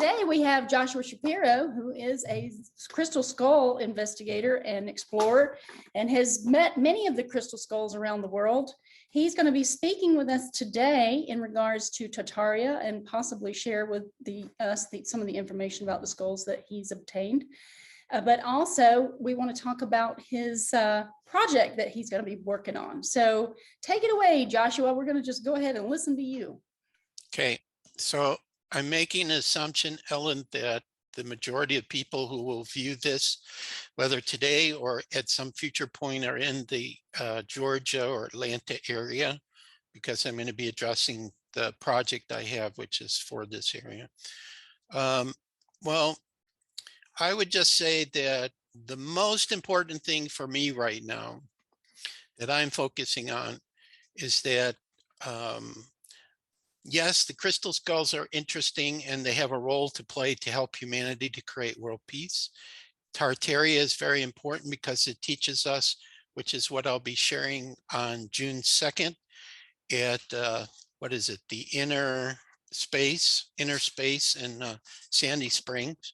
today we have Joshua Shapiro, who is a crystal skull investigator and explorer and has met many of the crystal skulls around the world. He's going to be speaking with us today in regards to Tartaria and possibly share with us some of the information about the skulls that he's obtained. But also we want to talk about his project that he's going to be working on. So take it away, Joshua. We're going to just go ahead and listen to you. Okay, so I'm making an assumption, Ellen, that the majority of people who will view this, whether today or at some future point, are in the Georgia or Atlanta area, because I'm going to be addressing the project I have, which is for this area. Well, I would just say that the most important thing for me right now that I'm focusing on is that yes, the crystal skulls are interesting and they have a role to play to help humanity to create world peace. Tartaria is very important because it teaches us, which is what I'll be sharing on June 2nd at, what is it, the inner space in Sandy Springs.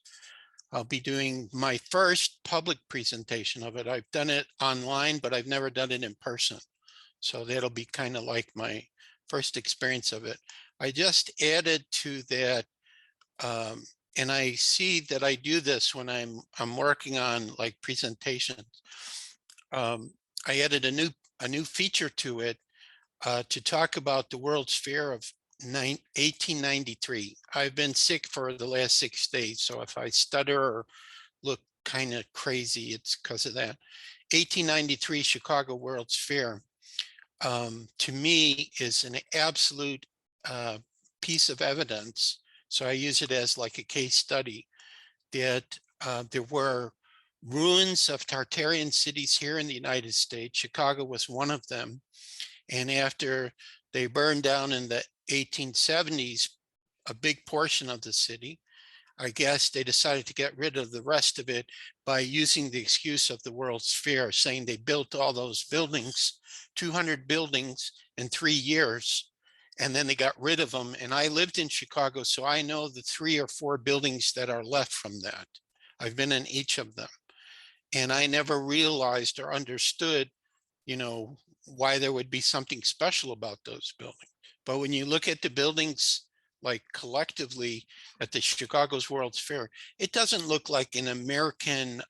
I'll be doing my first public presentation of it. I've done it online, but I've never done it in person. So that'll be kind of like my first experience of it. I just added to that, and I see that I do this when I'm working on like presentations. I added a new feature to it to talk about the World's Fair of 1893. I've been sick for the last 6 days, so if I stutter or look kind of crazy, it's because of that. 1893 Chicago World's Fair. To me is an absolute piece of evidence. So I use it as like a case study that there were ruins of Tartarian cities here in the United States. Chicago was one of them. And after they burned down in the 1870s, a big portion of the city, I guess they decided to get rid of the rest of it by using the excuse of the World's Fair, saying they built all those buildings, 200 buildings in 3 years, and then they got rid of them. And I lived in Chicago, so I know the 3 or 4 buildings that are left from that. I've been in each of them. And I never realized or understood, you know, why there would be something special about those buildings. But when you look at the buildings, like collectively at the Chicago's World's Fair, it doesn't look like an American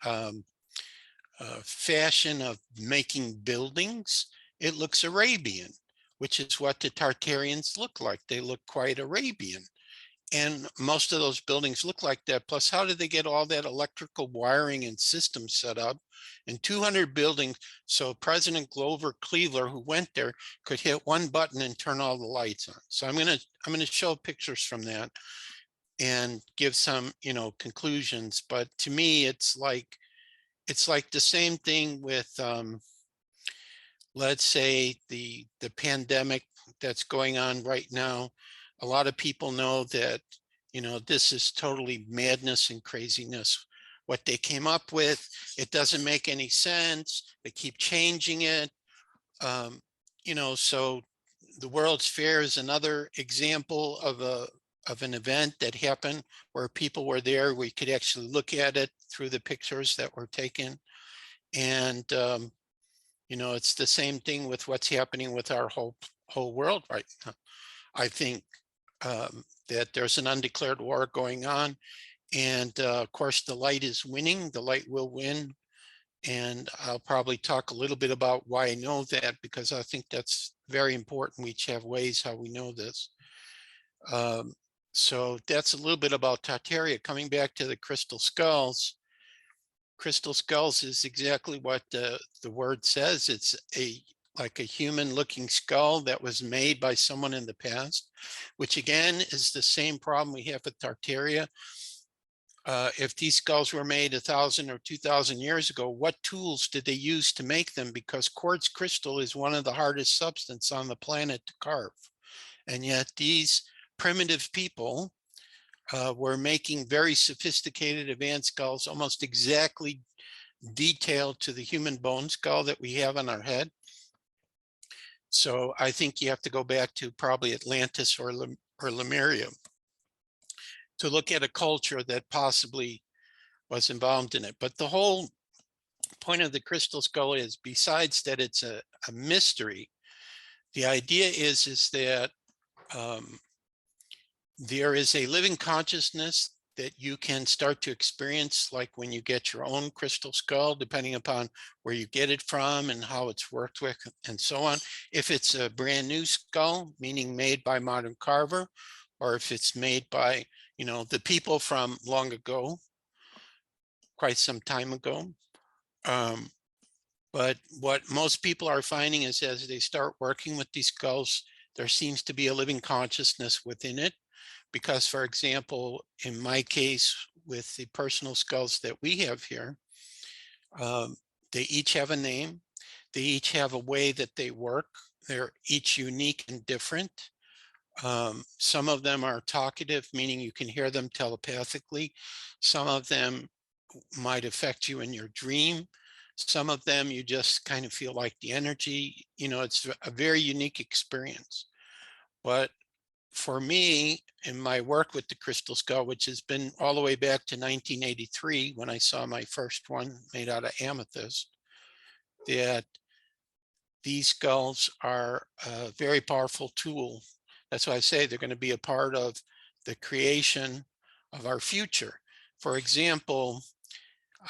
fashion of making buildings. It looks Arabian, which is what the Tartarians look like. They look quite Arabian. And most of those buildings look like that. Plus, how did they get all that electrical wiring and systems set up in 200 buildings? So President Grover Cleveland, who went there, could hit one button and turn all the lights on. So I'm gonna show pictures from that and give some, you know, conclusions. But to me, it's like the same thing with, let's say the pandemic that's going on right now. A lot of people know that, you know, this is totally madness and craziness. What they came up with, it doesn't make any sense. They keep changing it. You know, so the World's Fair is another example of an event that happened where people were there. We could actually look at it through the pictures that were taken. And, you know, it's the same thing with what's happening with our whole world right now. I think that there's an undeclared war going on, and of course the light is winning. The light will win, and I'll probably talk a little bit about why I know that, because I think that's very important. We each have ways how we know this. So that's a little bit about Tartaria. Coming back to the crystal skulls. Crystal skulls is exactly what the word says. It's like a human looking skull that was made by someone in the past, which again is the same problem we have with Tartaria. If these skulls were made 1,000 or 2,000 years ago, what tools did they use to make them? Because quartz crystal is one of the hardest substances on the planet to carve. And yet these primitive people were making very sophisticated advanced skulls, almost exactly detailed to the human bone skull that we have on our head. So I think you have to go back to probably Atlantis or Lemuria to look at a culture that possibly was involved in it. But the whole point of the crystal skull is, besides that it's a mystery, the idea is that there is a living consciousness that you can start to experience, like when you get your own crystal skull, depending upon where you get it from and how it's worked with and so on. If it's a brand new skull, meaning made by modern carver, or if it's made by, you know, the people from long ago, quite some time ago. But what most people are finding is, as they start working with these skulls, there seems to be a living consciousness within it. Because, for example, in my case, with the personal skulls that we have here, they each have a name. They each have a way that they work. They're each unique and different. Some of them are talkative, meaning you can hear them telepathically. Some of them might affect you in your dream. Some of them you just kind of feel like the energy, you know, it's a very unique experience. But for me, in my work with the crystal skull, which has been all the way back to 1983, when I saw my first one made out of amethyst, that these skulls are a very powerful tool. That's why I say they're going to be a part of the creation of our future. For example,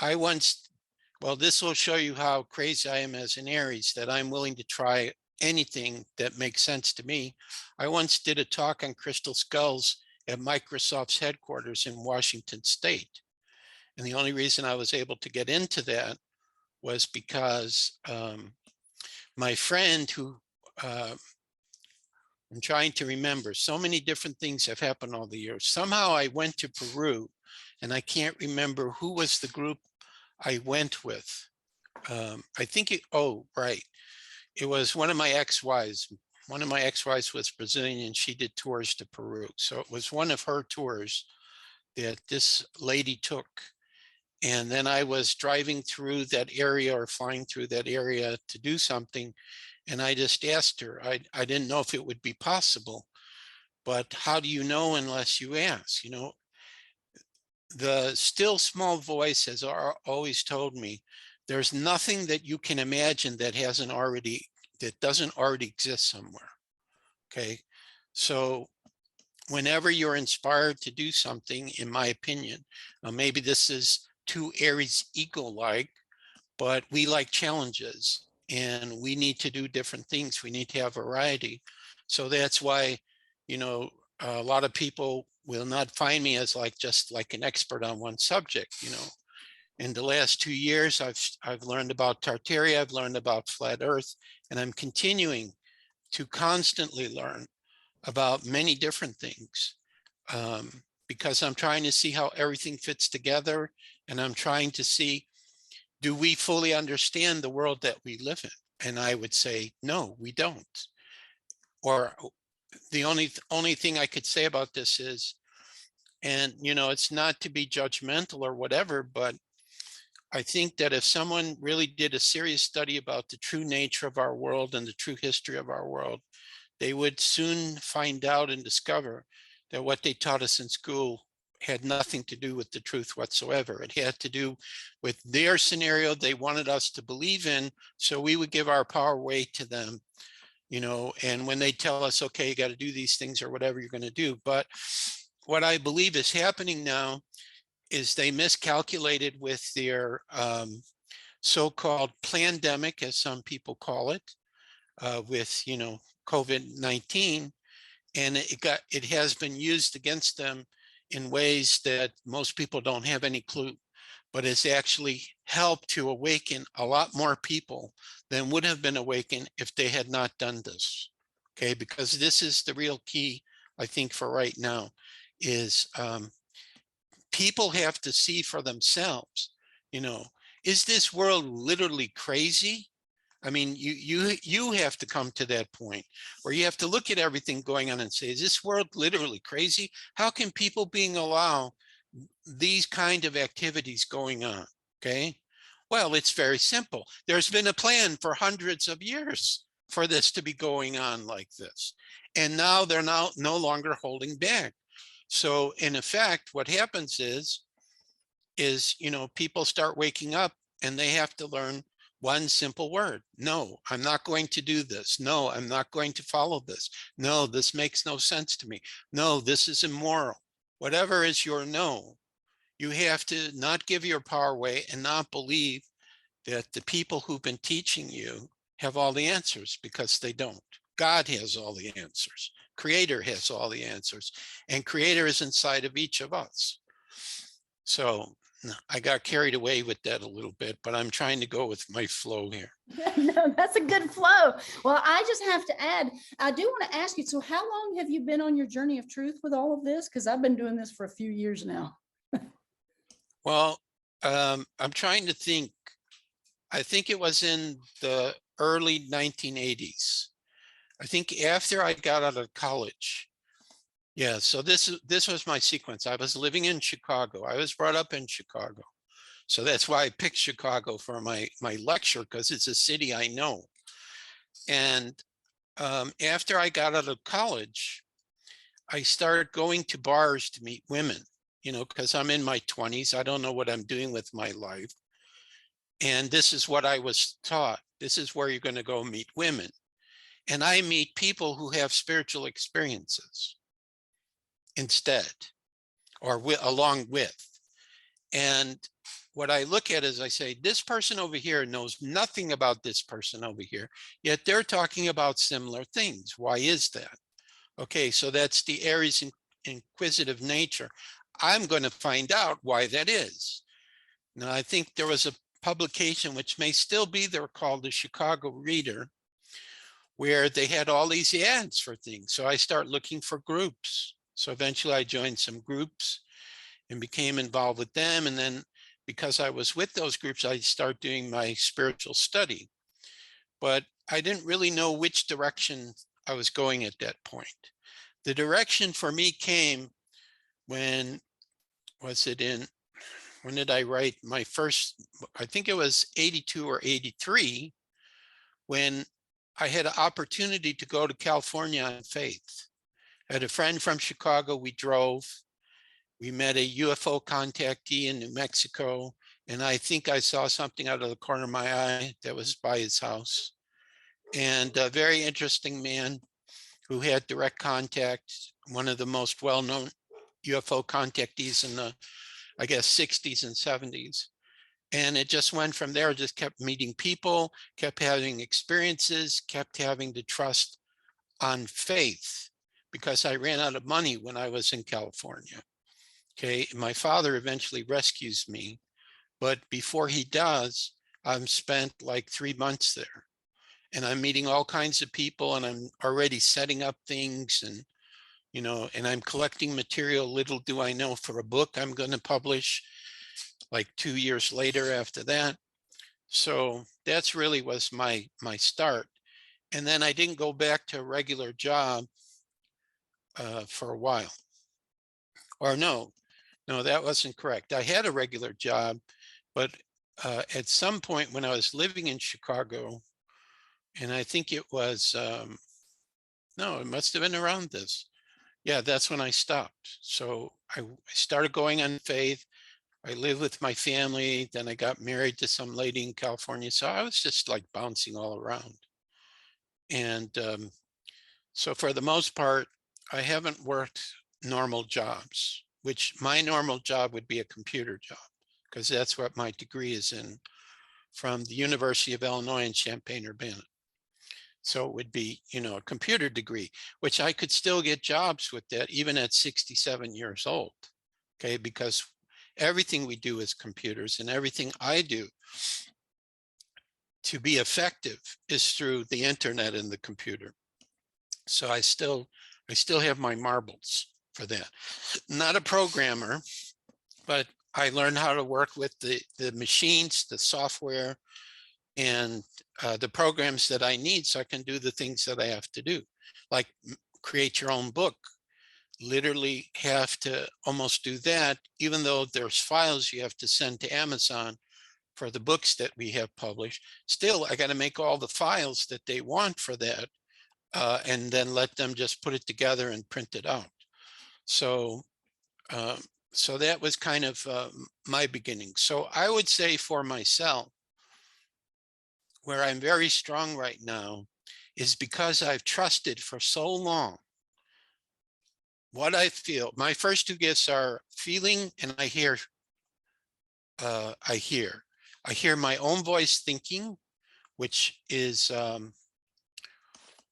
well, this will show you how crazy I am as an Aries, that I'm willing to try anything that makes sense to me. I once did a talk on crystal skulls at Microsoft's headquarters in Washington State. And the only reason I was able to get into that was because my friend who, I'm trying to remember, so many different things have happened all the years. Somehow I went to Peru, and I can't remember who was the group I went with. I think oh, right. It was one of my ex-wives. One of my ex-wives was Brazilian, and she did tours to Peru. So it was one of her tours that this lady took. And then I was driving through that area or flying through that area to do something. And I just asked her, I didn't know if it would be possible, but how do you know unless you ask? You know, the still small voice has always told me, there's nothing that you can imagine that doesn't already exist somewhere. Okay. So whenever you're inspired to do something, in my opinion, maybe this is too Aries eagle-like, but we like challenges and we need to do different things. We need to have variety. So that's why, you know, a lot of people will not find me as just like an expert on one subject. You know, in the last 2 years, I've learned about Tartaria, I've learned about flat Earth, and I'm continuing to constantly learn about many different things, because I'm trying to see how everything fits together, and I'm trying to see, do we fully understand the world that we live in? And I would say, no, we don't. Or the only thing I could say about this is, and you know, it's not to be judgmental or whatever, but I think that if someone really did a serious study about the true nature of our world and the true history of our world, they would soon find out and discover that what they taught us in school had nothing to do with the truth whatsoever. It had to do with their scenario they wanted us to believe in, so we would give our power away to them, you know, and when they tell us, okay, you got to do these things or whatever you're going to do. But what I believe is happening now is they miscalculated with their so-called plandemic, as some people call it, with, you know, COVID-19, and it has been used against them in ways that most people don't have any clue, but it's actually helped to awaken a lot more people than would have been awakened if they had not done this. Okay, because this is the real key, I think, for right now, is people have to see for themselves, you know, is this world literally crazy? I mean, you have to come to that point where you have to look at everything going on and say, is this world literally crazy? How can people being allowed these kind of activities going on? Okay, well, it's very simple. There's been a plan for hundreds of years for this to be going on like this, and now they're no longer holding back. So in effect, what happens is, people start waking up and they have to learn one simple word. No, I'm not going to do this. No, I'm not going to follow this. No, this makes no sense to me. No, this is immoral. Whatever is your no, you have to not give your power away and not believe that the people who've been teaching you have all the answers, because they don't. God has all the answers. Creator has all the answers, and Creator is inside of each of us. So I got carried away with that a little bit, but I'm trying to go with my flow here. No, that's a good flow. Well, I just have to add, I do want to ask you, so how long have you been on your journey of truth with all of this? Because I've been doing this for a few years now. Well, I'm trying to think. I think it was in the early 1980s. I think after I got out of college. Yeah, so this was my sequence. I was living in Chicago. I was brought up in Chicago. So that's why I picked Chicago for my lecture, because it's a city I know. And after I got out of college, I started going to bars to meet women, because I'm in my 20s. I don't know what I'm doing with my life. And this is what I was taught. This is where you're going to go meet women. And I meet people who have spiritual experiences instead, or along with. And what I look at is I say, this person over here knows nothing about this person over here, yet they're talking about similar things. Why is that? Okay, so that's the Aries inquisitive nature. I'm going to find out why that is. Now, I think there was a publication, which may still be there, called the Chicago Reader, where they had all these ads for things. So I start looking for groups. So eventually I joined some groups and became involved with them. And then because I was with those groups, I started doing my spiritual study. But I didn't really know which direction I was going at that point. The direction for me came when did I write my first, I think it was 82 or 83, when I had an opportunity to go to California on faith. I had a friend from Chicago. We drove. We met a UFO contactee in New Mexico, and I think I saw something out of the corner of my eye that was by his house. And a very interesting man who had direct contact, one of the most well-known UFO contactees in the, I guess, 60s and 70s. And it just went from there, just kept meeting people, kept having experiences, kept having to trust on faith, because I ran out of money when I was in California. Okay, my father eventually rescues me, but before he does, I've spent like 3 months there, and I'm meeting all kinds of people, and I'm already setting up things, and and I'm collecting material. Little do I know, for a book I'm going to publish like 2 years later after that. So that's really was my start. And then I didn't go back to a regular job for a while. Or no, that wasn't correct. I had a regular job, but at some point when I was living in Chicago, and I think it was, no, it must have been around this. Yeah, that's when I stopped. So I started going on faith. I lived with my family. Then I got married to some lady in California. So I was just like bouncing all around. And so for the most part, I haven't worked normal jobs, which my normal job would be a computer job, because that's what my degree is in, from the University of Illinois in Champaign-Urbana. So it would be, a computer degree, which I could still get jobs with that even at 67 years old. Okay, because everything we do is computers, and everything I do to be effective is through the internet and the computer. So I still have my marbles for that. Not a programmer, but I learned how to work with the machines, the software, and the programs that I need, so I can do the things that I have to do, like create your own book. Literally have to almost do that, even though there's files you have to send to Amazon for the books that we have published. Still, I got to make all the files that they want for that, and then let them just put it together and print it out. So So that was kind of my beginning. So I would say for myself, where I'm very strong right now is because I've trusted for so long what I feel. My first two gifts are feeling and I hear. I hear my own voice thinking, which is,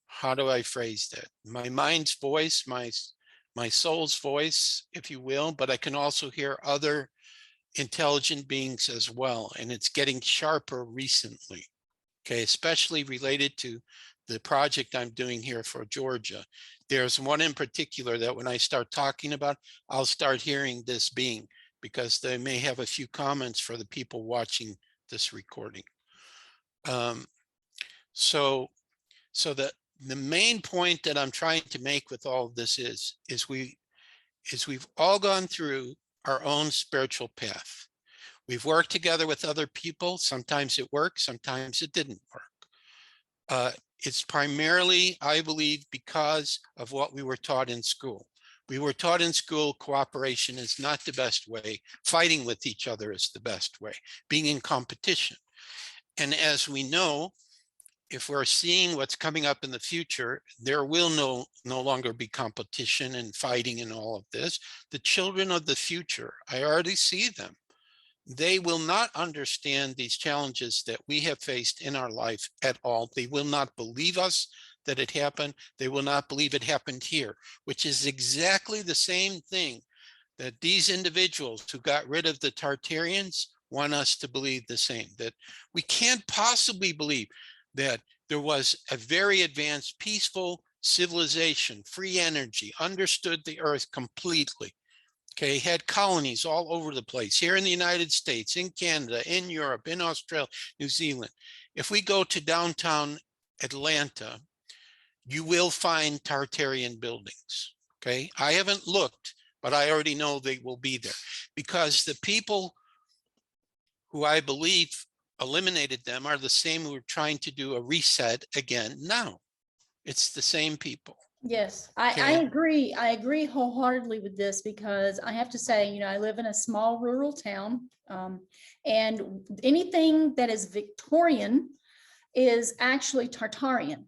how do I phrase that? My mind's voice, my soul's voice, if you will, but I can also hear other intelligent beings as well. And it's getting sharper recently, okay, especially related to the project I'm doing here for Georgia. There's one in particular that when I start talking about, I'll start hearing this being because they may have a few comments for the people watching this recording. Um, so the main point that I'm trying to make with all of this is we've all gone through our own spiritual path. We've worked together with other people. Sometimes it worked, sometimes it didn't work. It's primarily, I believe, because of what we were taught in school. We were taught in school cooperation is not the best way. Fighting with each other is the best way. Being in competition. And as we know, if we're seeing what's coming up in the future, there will no longer be competition and fighting and all of this. The children of the future, I already see them. They will not understand these challenges that we have faced in our life at all. They will not believe us that it happened. They will not believe it happened here, which is exactly the same thing that these individuals who got rid of the Tartarians want us to believe the same, that we can't possibly believe that there was a very advanced, peaceful civilization, free energy, understood the earth completely. Okay, had colonies all over the place, here in the United States, in Canada, in Europe, in Australia, New Zealand. If we go to downtown Atlanta, you will find Tartarian buildings. Okay, I haven't looked, but I already know they will be there because the people who I believe eliminated them are the same who are trying to do a reset again now. It's the same people. Yes, I Okay. agree. I agree wholeheartedly with this because I have to say, I live in a small rural town. And anything that is Victorian is actually Tartarian,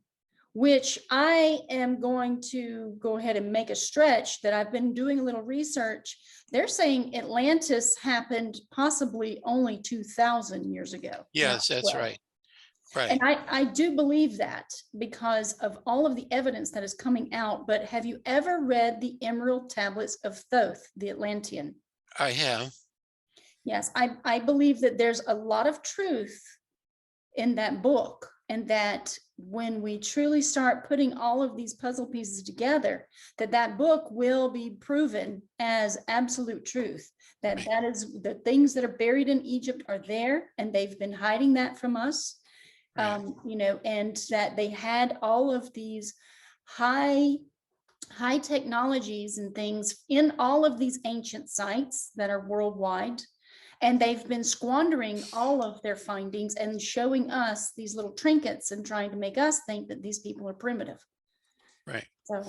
which I am going to go ahead and make a stretch that I've been doing a little research. They're saying Atlantis happened possibly only 2,000 years ago. Yes, that's 12. right. Right. And I do believe that because of all of the evidence that is coming out. But have you ever read the Emerald Tablets of Thoth, the Atlantean? I have. Yes, I believe that there's a lot of truth in that book, and that when we truly start putting all of these puzzle pieces together, that book will be proven as absolute truth. That is the things that are buried in Egypt are there, and they've been hiding that from us. Right. And that they had all of these high technologies and things in all of these ancient sites that are worldwide. And they've been squandering all of their findings and showing us these little trinkets and trying to make us think that these people are primitive. Right. So,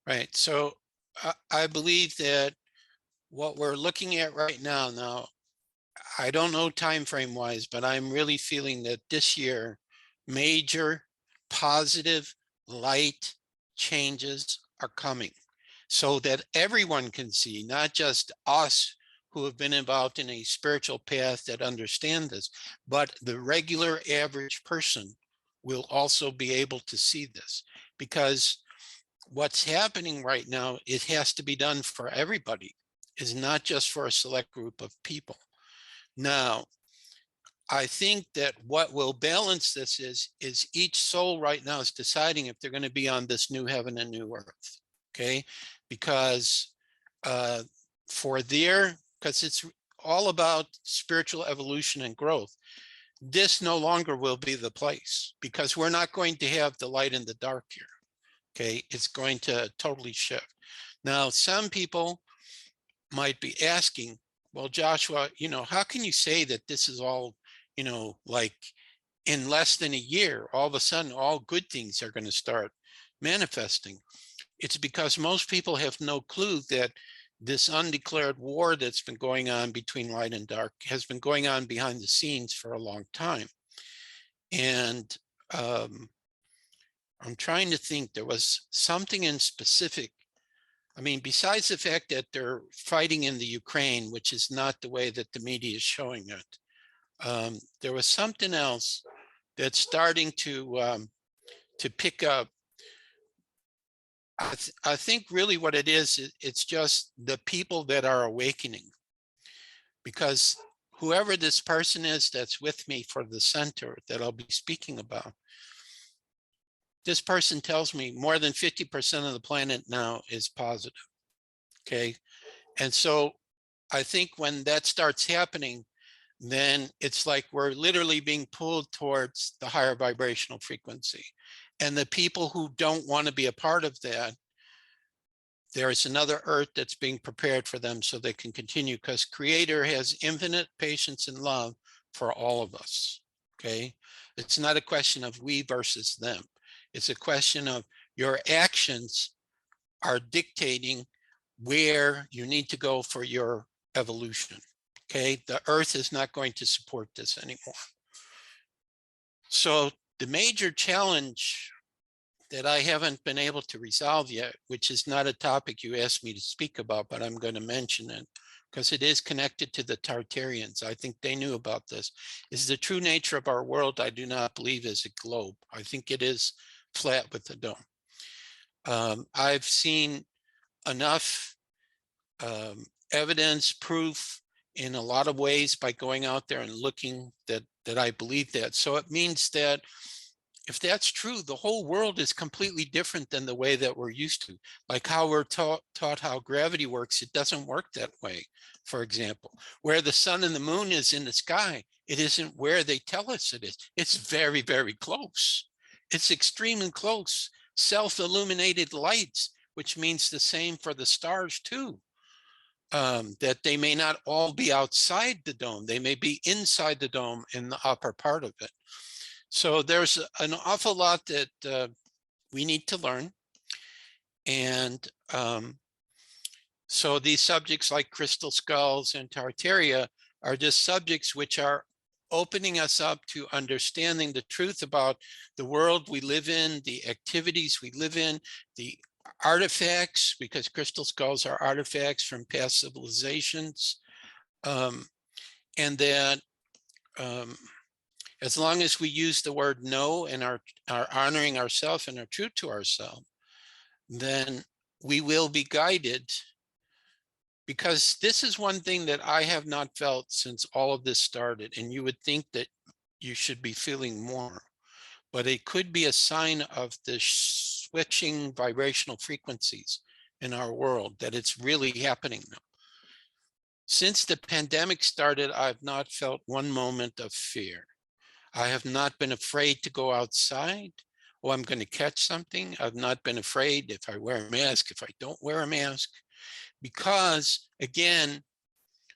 Right. So I believe that what we're looking at right now, I don't know time frame wise, but I'm really feeling that this year, major positive light changes are coming so that everyone can see, not just us who have been involved in a spiritual path that understand this, but the regular average person will also be able to see this. Because what's happening right now, it has to be done for everybody, is not just for a select group of people. Now, I think that what will balance this is each soul right now is deciding if they're going to be on this new heaven and new earth. Okay, because because it's all about spiritual evolution and growth. This no longer will be the place because we're not going to have the light and the dark here. Okay, it's going to totally shift. Now, some people might be asking, well, Joshua, how can you say that this is all, like in less than a year, all of a sudden, all good things are going to start manifesting? It's because most people have no clue that this undeclared war that's been going on between light and dark has been going on behind the scenes for a long time. And I'm trying to think, there was something in specific. I mean, besides the fact that they're fighting in the Ukraine, which is not the way that the media is showing it, there was something else that's starting to pick up. I think really what it is, it's just the people that are awakening, because whoever this person is that's with me for the center that I'll be speaking about, this person tells me more than 50% of the planet now is positive. Okay. And so I think when that starts happening, then it's like we're literally being pulled towards the higher vibrational frequency. And the people who don't want to be a part of that, there is another earth that's being prepared for them so they can continue, because Creator has infinite patience and love for all of us. Okay. It's not a question of we versus them. It's a question of your actions are dictating where you need to go for your evolution. Okay. The earth is not going to support this anymore. So the major challenge that I haven't been able to resolve yet, which is not a topic you asked me to speak about, but I'm going to mention it because it is connected to the Tartarians. I think they knew about this, is the true nature of our world. I do not believe is a globe. I think it is flat with a dome. I've seen enough evidence, proof in a lot of ways by going out there and looking that I believe that. So it means that if that's true, the whole world is completely different than the way that we're used to. Like how we're taught how gravity works, it doesn't work that way. For example, where the sun and the moon is in the sky, it isn't where they tell us it is. It's very, very close. It's extremely close. Self-illuminated lights, which means the same for the stars too. That they may not all be outside the dome. They may be inside the dome in the upper part of it. So there's an awful lot that we need to learn. And so these subjects like crystal skulls and Tartaria are just subjects which are opening us up to understanding the truth about the world we live in, the activities we live in, the artifacts, because crystal skulls are artifacts from past civilizations. And that as long as we use the word no and are honoring ourselves and are true to ourselves, then we will be guided. Because this is one thing that I have not felt since all of this started. And you would think that you should be feeling more, but it could be a sign of the switching vibrational frequencies in our world, that it's really happening now. Since the pandemic started, I've not felt one moment of fear. I have not been afraid to go outside. Oh, I'm going to catch something. I've not been afraid if I wear a mask, if I don't wear a mask, because again,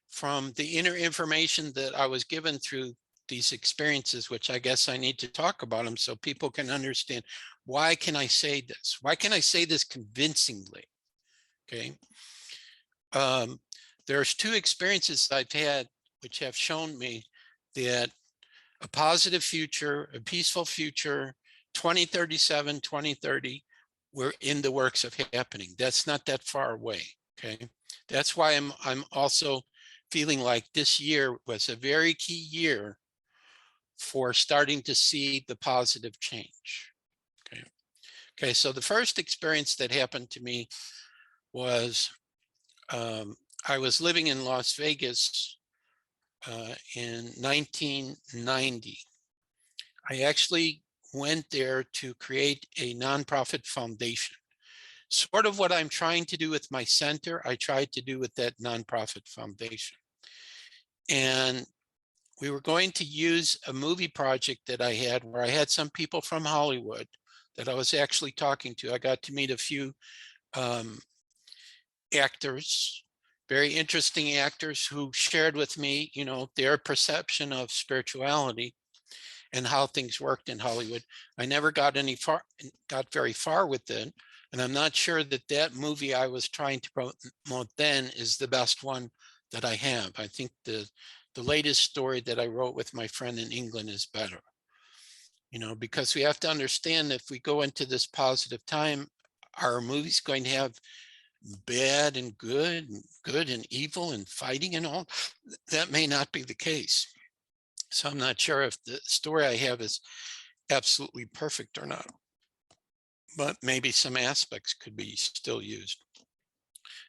from the inner information that I was given through these experiences, which I guess I need to talk about them so people can understand, why can I say this? Why can I say this convincingly? Okay. There's two experiences I've had which have shown me that a positive future, a peaceful future, 2037, 2030, we're in the works of happening. That's not that far away, okay? That's why I'm also feeling like this year was a very key year for starting to see the positive change, okay? Okay, so the first experience that happened to me was I was living in Las Vegas in 1990. I actually went there to create a nonprofit foundation. Sort of what I'm trying to do with my center, I tried to do with that nonprofit foundation. And we were going to use a movie project that I had where I had some people from Hollywood that I was actually talking to. I got to meet a few actors, very interesting actors who shared with me, you know, their perception of spirituality and how things worked in Hollywood. I never got very far with it And I'm not sure that that movie I was trying to promote then is the best one that I have. I think the latest story that I wrote with my friend in England is better. You know, because we have to understand if we go into this positive time, are movies going to have bad and good and evil and fighting and all? That may not be the case. So I'm not sure if the story I have is absolutely perfect or not, but maybe some aspects could be still used.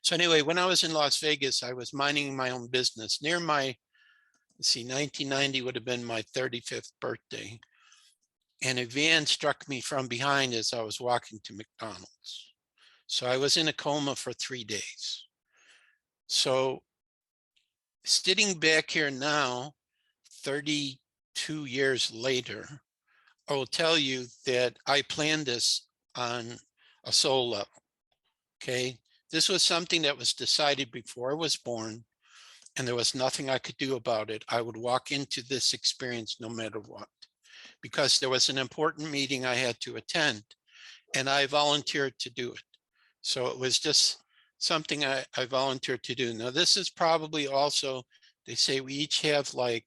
So anyway, when I was in Las Vegas, I was minding my own business near my, let's see, 1990 would have been my 35th birthday. And a van struck me from behind as I was walking to McDonald's. So I was in a coma for 3 days. So sitting back here now, 32 years later, I will tell you that I planned this on a soul level. Okay. This was something that was decided before I was born, and there was nothing I could do about it. I would walk into this experience no matter what, because there was an important meeting I had to attend, and I volunteered to do it. So it was just something I volunteered to do. Now, this is probably also, they say we each have like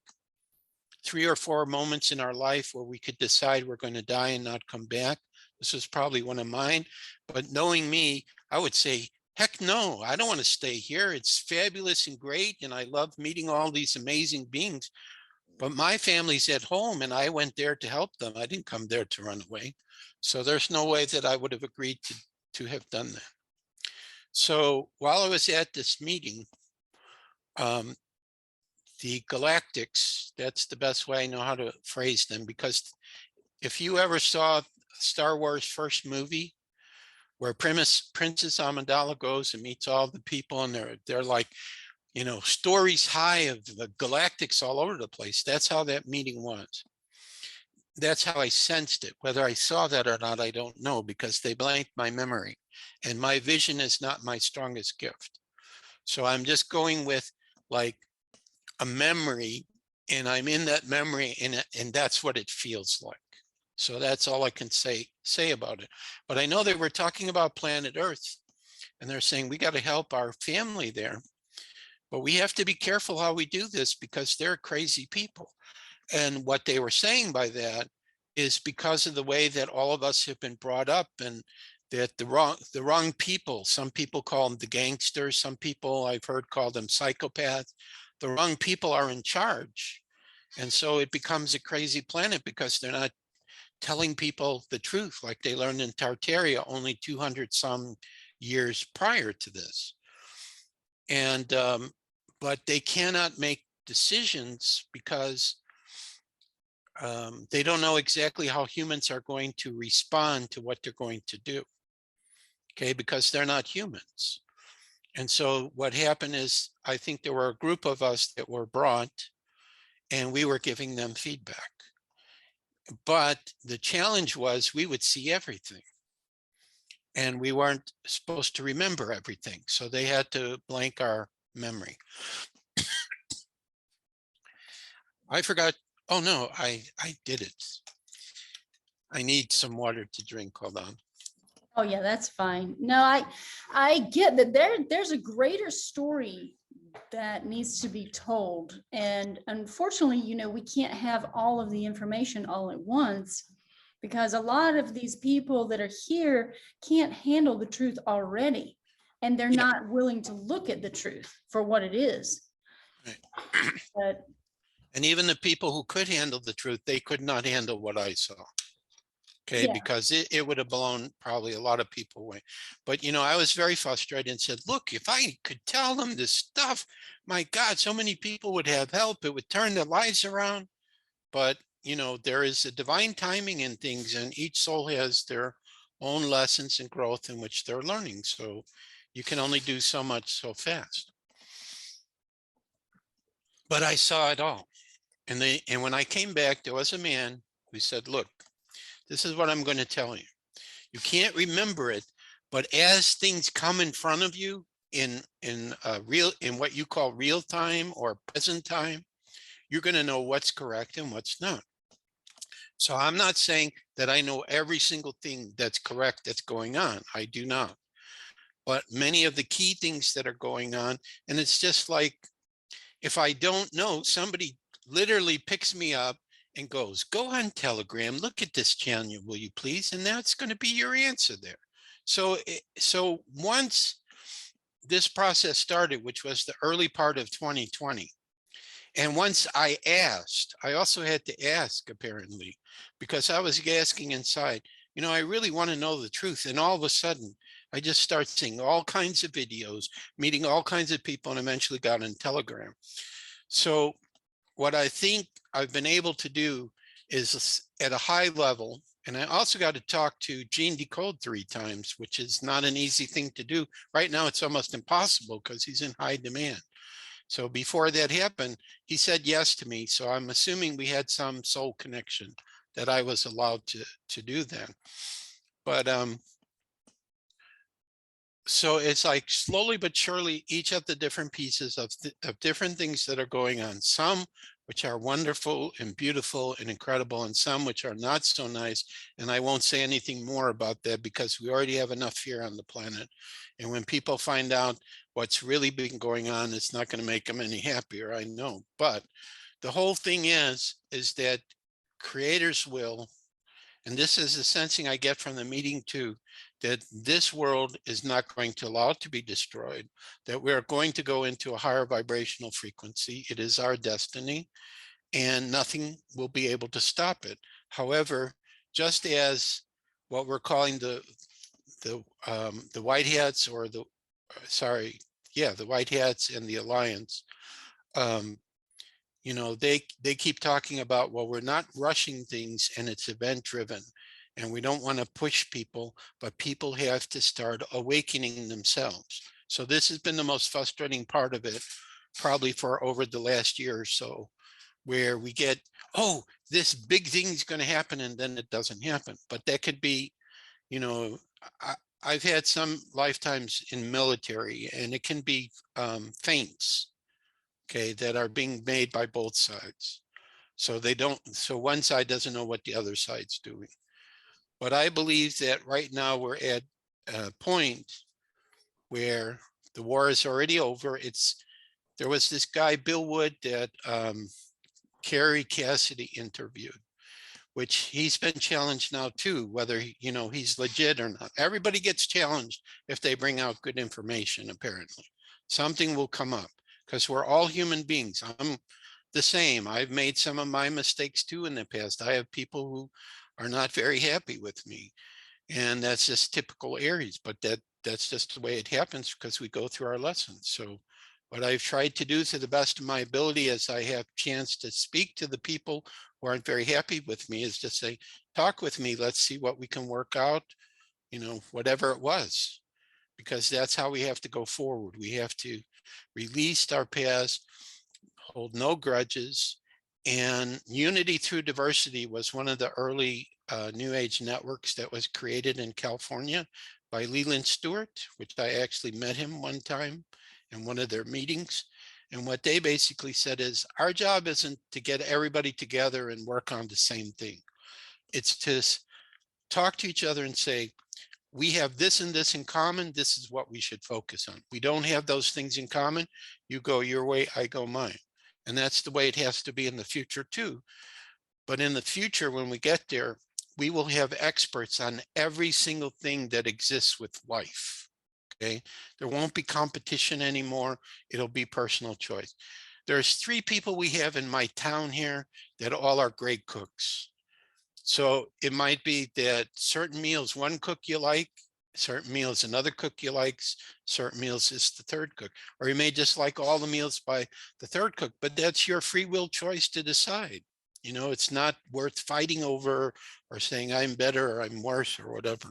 3 or 4 moments in our life where we could decide we're going to die and not come back. This was probably one of mine, but knowing me, I would say, heck no, I don't want to stay here. It's fabulous and great, and I love meeting all these amazing beings, but my family's at home and I went there to help them. I didn't come there to run away. So there's no way that I would have agreed to have done that. So while I was at this meeting, the galactics, that's the best way I know how to phrase them, because if you ever saw Star Wars first movie, where Princess Amidala goes and meets all the people, and they're like, you know, stories high of the galactics all over the place. That's how that meeting was. That's how I sensed it. Whether I saw that or not, I don't know, because they blanked my memory, and my vision is not my strongest gift. So I'm just going with like a memory, and I'm in that memory, and that's what it feels like. So that's all I can say about it. But I know they were talking about planet Earth, and they're saying we got to help our family there, but we have to be careful how we do this because they're crazy people. And what they were saying by that is because of the way that all of us have been brought up, and that the wrong people, some people call them the gangsters, some people I've heard call them psychopaths, the wrong people are in charge. And so it becomes a crazy planet because they're not telling people the truth like they learned in Tartaria only 200 some years prior to this. And but they cannot make decisions because they don't know exactly how humans are going to respond to what they're going to do. Okay, because they're not humans. And so what happened is, I think there were a group of us that were brought, and we were giving them feedback. But the challenge was we would see everything, and we weren't supposed to remember everything. So they had to blank our memory. I forgot. Oh no, I did it. I need some water to drink. Hold on. Oh yeah, that's fine. No, I get that there's a greater story that needs to be told. And unfortunately, you know, we can't have all of the information all at once, because a lot of these people that are here can't handle the truth already, and they're Yeah. not willing to look at the truth for what it is. Right. But And even the people who could handle the truth, they could not handle what I saw. Okay, yeah, because it would have blown probably a lot of people away. But, you know, I was very frustrated and said, look, if I could tell them this stuff, my God, so many people would have help. It would turn their lives around. But, you know, there is a divine timing in things, and each soul has their own lessons and growth in which they're learning. So you can only do so much so fast. But I saw it all. And when I came back, there was a man who said, look, this is what I'm going to tell you. You can't remember it, but as things come in front of you in what you call real time or present time, you're going to know what's correct and what's not. So I'm not saying that I know every single thing that's correct that's going on. I do not. But many of the key things that are going on, and it's just like, if I don't know, somebody literally picks me up and goes, go on Telegram, look at this channel, will you please? And that's going to be your answer there. So once this process started, which was the early part of 2020, and once I asked, I also had to ask apparently, because I was asking inside, I really want to know the truth. And all of a sudden, I just start seeing all kinds of videos, meeting all kinds of people, and eventually got on Telegram. So what I think I've been able to do is at a high level, and I also got to talk to Gene Decode 3 times, which is not an easy thing to do. Right now, it's almost impossible because he's in high demand. So before that happened, he said yes to me. So I'm assuming we had some soul connection that I was allowed to do then. But so it's like slowly but surely, each of the different pieces of different things that are going on, some which are wonderful and beautiful and incredible, and some which are not so nice. And I won't say anything more about that because we already have enough fear on the planet. And when people find out what's really been going on, it's not going to make them any happier, I know. But the whole thing is that creators will, and this is the sensing I get from the meeting too, that this world is not going to allow it to be destroyed, that we're going to go into a higher vibrational frequency. It is our destiny, and nothing will be able to stop it. However, just as what we're calling the white hats, or the white hats and the alliance, they keep talking about, well, we're not rushing things and it's event driven, and we don't want to push people, but people have to start awakening themselves. So this has been the most frustrating part of it, probably for over the last year or so, where we get, oh, this big thing is going to happen, and then it doesn't happen. But that could be, I, I've had some lifetimes in military, and it can be feints, okay, that are being made by both sides. So one side doesn't know what the other side's doing. But I believe that right now we're at a point where the war is already over. There was this guy, Bill Wood, that Carrie Cassidy interviewed, which he's been challenged now too, whether he's legit or not. Everybody gets challenged if they bring out good information, apparently. Something will come up because we're all human beings. I'm the same. I've made some of my mistakes too in the past. I have people who are not very happy with me, and that's just typical Aries, but that's just the way it happens because we go through our lessons. So what I've tried to do to the best of my ability, as I have chance to speak to the people who aren't very happy with me, is to say, talk with me, let's see what we can work out, whatever it was, because that's how we have to go forward. We have to release our past, hold no grudges. And Unity Through Diversity was one of the early New Age networks that was created in California by Leland Stewart, which I actually met him one time in one of their meetings. And what they basically said is, our job isn't to get everybody together and work on the same thing. It's to talk to each other and say, we have this and this in common. This is what we should focus on. We don't have those things in common. You go your way, I go mine. And that's the way it has to be in the future too. But in the future, when we get there, we will have experts on every single thing that exists with life. Okay. There won't be competition anymore. It'll be personal choice. There's 3 people we have in my town here that all are great cooks. So it might be that certain meals, one cook you like, certain meals another cook you likes, certain meals is the third cook, or you may just like all the meals by the third cook, but that's your free will choice to decide. It's not worth fighting over or saying I'm better or I'm worse or whatever.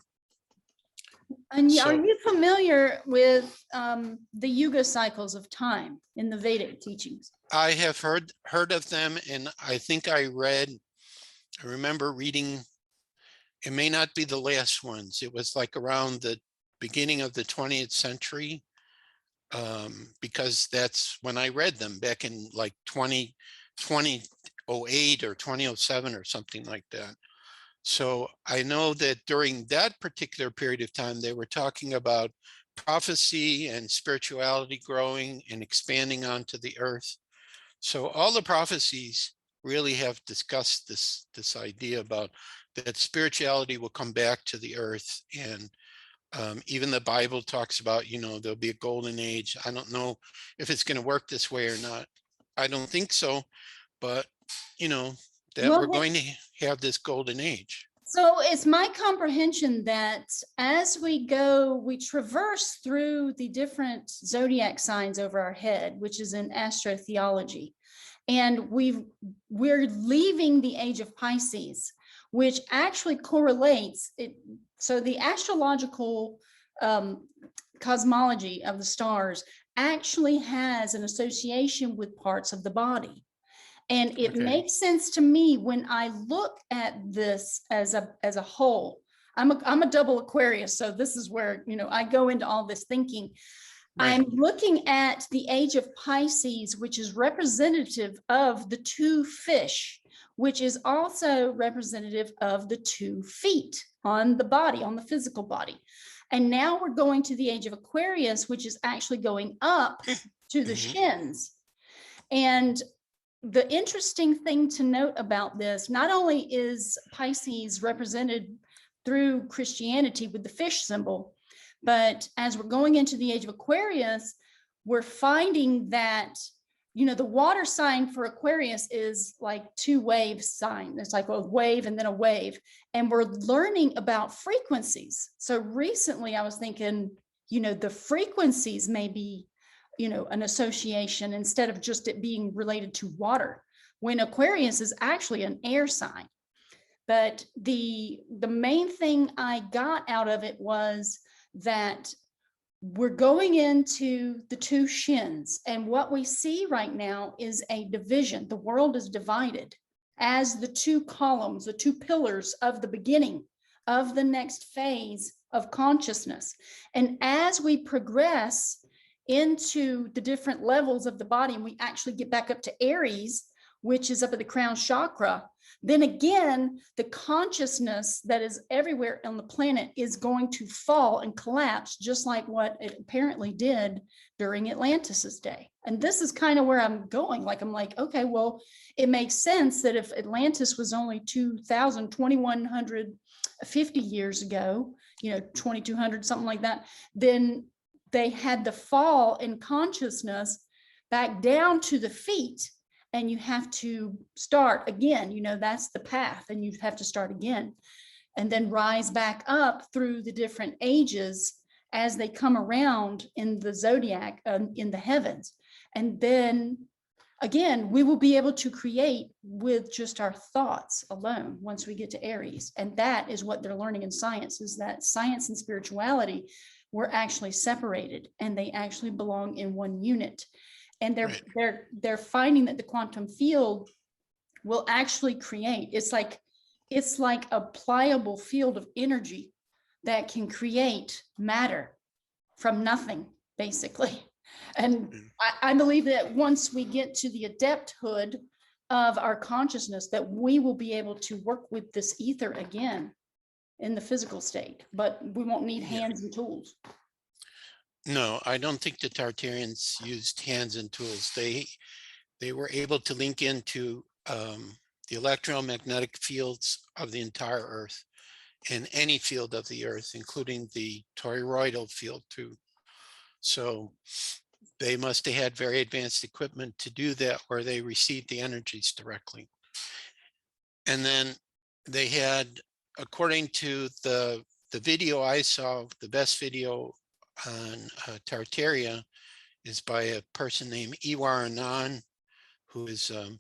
And are So you familiar with the yuga cycles of time in the Vedic teachings? I have heard of them, and I think I remember reading, it may not be the last ones. It was like around the beginning of the 20th century, because that's when I read them back in like 2020, 2008 or 2007 or something like that. So I know that during that particular period of time, they were talking about prophecy and spirituality growing and expanding onto the earth. So all the prophecies really have discussed this idea about that spirituality will come back to the earth. And even the Bible talks about, there'll be a golden age. I don't know if it's going to work this way or not. I don't think so, but that we're Well, going to have this golden age. so it's my comprehension that as we go, we traverse through the different zodiac signs over our head, which is in astrotheology. And we're leaving the age of Pisces, which actually correlates it. So the astrological cosmology of the stars actually has an association with parts of the body. And it makes sense to me when I look at this as a whole. I'm a double Aquarius, so this is where I go into all this thinking. Right. I'm looking at the age of Pisces, which is representative of the two fish, which is also representative of the 2 feet on the body, on the physical body. And now we're going to the age of Aquarius, which is actually going up to the shins. And the interesting thing to note about this, not only is Pisces represented through Christianity with the fish symbol, but as we're going into the age of Aquarius, we're finding that, the water sign for Aquarius is like 2 wave sign. It's like a wave and then a wave. And we're learning about frequencies. So recently I was thinking, the frequencies may be an association instead of just it being related to water, when Aquarius is actually an air sign. But the main thing I got out of it was that we're going into the 2 shins, and what we see right now is a division. The world is divided as the 2 columns, the 2 pillars of the beginning of the next phase of consciousness. And as we progress into the different levels of the body, and we actually get back up to Aries, which is up at the crown chakra, then again, the consciousness that is everywhere on the planet is going to fall and collapse, just like what it apparently did during Atlantis's day. And this is kind of where I'm going. I'm like, okay, well, it makes sense that if Atlantis was only 2,150 years ago, 2,200, something like that, then they had the fall in consciousness back down to the feet. And you have to start again, that's the path, and you have to start again and then rise back up through the different ages as they come around in the zodiac, in the heavens. And then again, we will be able to create with just our thoughts alone once we get to Aries. And that is what they're learning in science, is that science and spirituality were actually separated, and they actually belong in one unit. And they're finding that the quantum field will actually create. It's like a pliable field of energy that can create matter from nothing, basically. And I believe that once we get to the adepthood of our consciousness, that we will be able to work with this ether again in the physical state, but we won't need hands and tools. No, I don't think the Tartarians used hands and tools. They were able to link into the electromagnetic fields of the entire Earth, and any field of the Earth, including the toroidal field too. So they must have had very advanced equipment to do that, where they received the energies directly. And then they had, according to the video I saw, the best video on Tartaria is by a person named Iwar Anand, who is an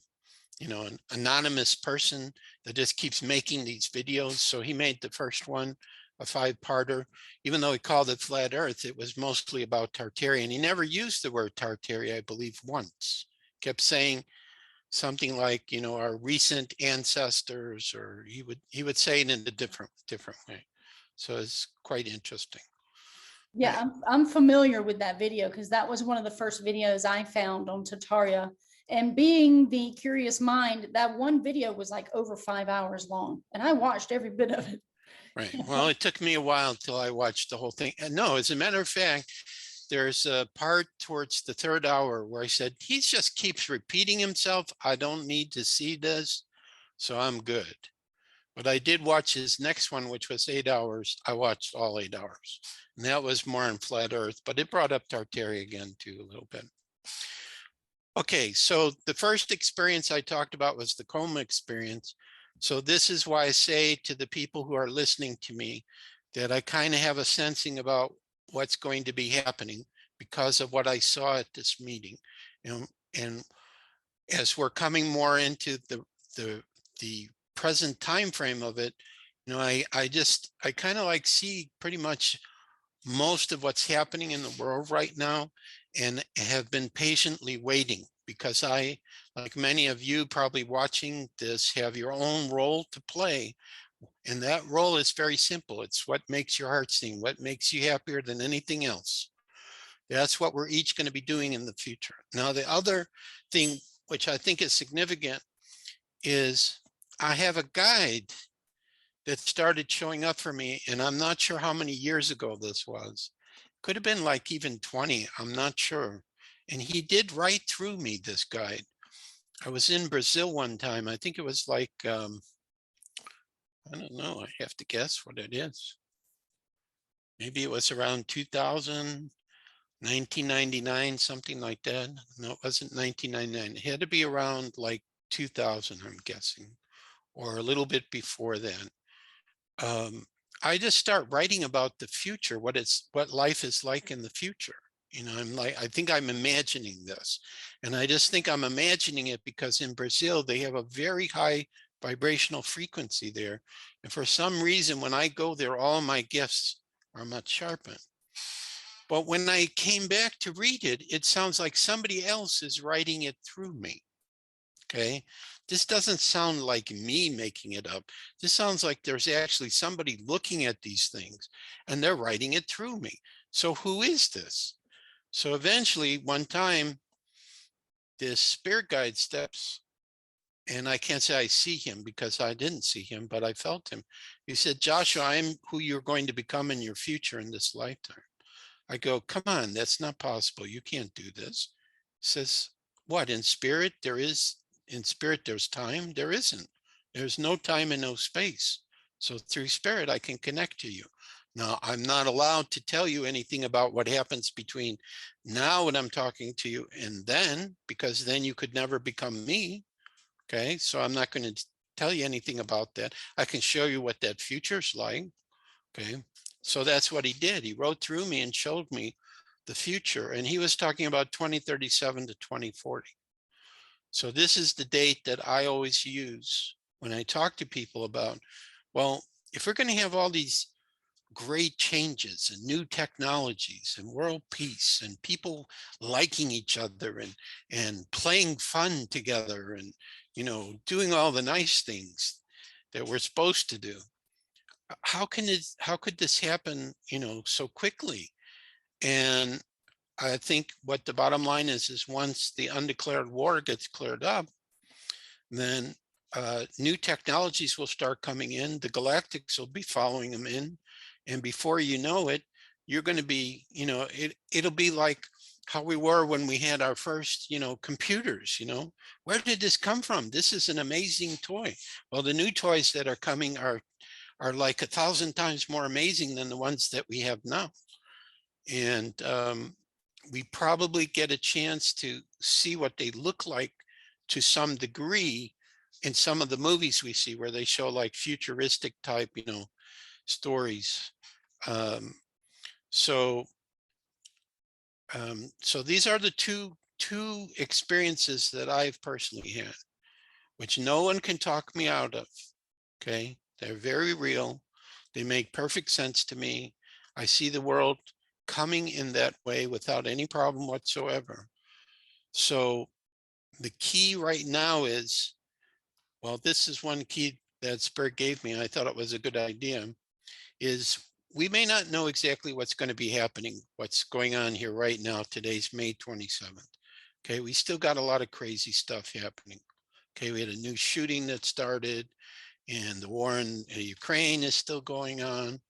anonymous person that just keeps making these videos. So he made the first one, a 5-parter. Even though he called it Flat Earth, it was mostly about Tartaria, and he never used the word Tartaria, I believe, once. Kept saying something like, our recent ancestors, or he would say it in a different way. So it's quite interesting. Yeah, I'm familiar with that video, because that was one of the first videos I found on Tartaria. And being the curious mind, that one video was like over 5 hours long, and I watched every bit of it. Right. Well, it took me a while till I watched the whole thing. And no, as a matter of fact, there's a part towards the 3rd hour where I said, he just keeps repeating himself. I don't need to see this, so I'm good. But I did watch his next one, which was 8 hours. I watched all 8 hours. And that was more on flat earth, but it brought up Tartaria again too a little bit. Okay, so the first experience I talked about was the coma experience. So this is why I say to the people who are listening to me that I kind of have a sensing about what's going to be happening because of what I saw at this meeting. And as we're coming more into the present time frame of it, I kind of like see pretty much most of what's happening in the world right now and have been patiently waiting because I, like many of you probably watching this, have your own role to play. And that role is very simple. It's what makes your heart sing, what makes you happier than anything else. That's what we're each going to be doing in the future. Now, the other thing, which I think is significant, is I have a guide that started showing up for me, and I'm not sure how many years ago this was. Could have been like even 20, I'm not sure. And he did right through me, this guide. I was in Brazil one time. I think it was like, I don't know, I have to guess what it is. Maybe it was around 2000, 1999, something like that. No, it wasn't 1999. It had to be around like 2000, I'm guessing, or a little bit before then. I just start writing about the future, what life is like in the future. I think I'm imagining this. And I just think I'm imagining it because in Brazil, they have a very high vibrational frequency there. And for some reason, when I go there, all my gifts are much sharpened. But when I came back to read it, it sounds like somebody else is writing it through me. Okay. This doesn't sound like me making it up. This sounds like there's actually somebody looking at these things and they're writing it through me. So who is this? So eventually one time this spirit guide steps, and I can't say I see him because I didn't see him, but I felt him. He said, Joshua, I'm who you're going to become in your future in this lifetime. I go, come on, that's not possible. You can't do this. He says, what, in spirit there's time? There isn't. There's no time and no space. So through spirit, I can connect to you. Now, I'm not allowed to tell you anything about what happens between now when I'm talking to you and then, because then you could never become me. Okay, so I'm not going to tell you anything about that. I can show you what that future's like. Okay, so that's what he did. He wrote through me and showed me the future. And he was talking about 2037 to 2040. So this is the date that I always use when I talk to people about, well, if we're going to have all these great changes and new technologies and world peace and people liking each other and playing fun together and, doing all the nice things that we're supposed to do, how could this happen, so quickly? And I think what the bottom line is once the undeclared war gets cleared up, then new technologies will start coming in. The galactics will be following them in. And before you know it, you're going to be, it'll be like how we were when we had our first, computers, where did this come from? This is an amazing toy. Well, the new toys that are coming are like 1,000 times more amazing than the ones that we have now. And we probably get a chance to see what they look like to some degree in some of the movies we see where they show like futuristic type, stories. So these are the two experiences that I've personally had, which no one can talk me out of. Okay, they're very real. They make perfect sense to me. I see the world coming in that way without any problem whatsoever. So the key right now is, well, this is one key that Spirit gave me. I thought it was a good idea, is we may not know exactly what's going to be happening, what's going on here right now. Today's May 27th. Okay, we still got a lot of crazy stuff happening. Okay, we had a new shooting that started, and the war in Ukraine is still going on,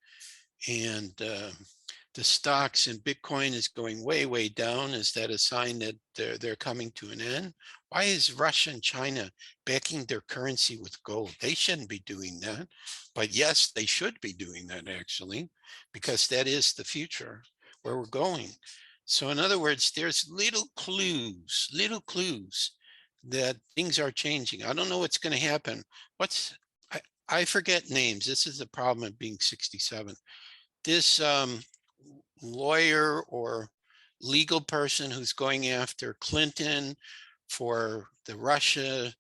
and the stocks in Bitcoin is going way, way down. Is that a sign that they're coming to an end? Why is Russia and China backing their currency with gold? They shouldn't be doing that. But yes, they should be doing that actually, because that is the future where we're going. So in other words, there's little clues that things are changing. I don't know what's going to happen. I, I forget names. This is the problem of being 67. This lawyer or legal person who's going after Clinton for the Russia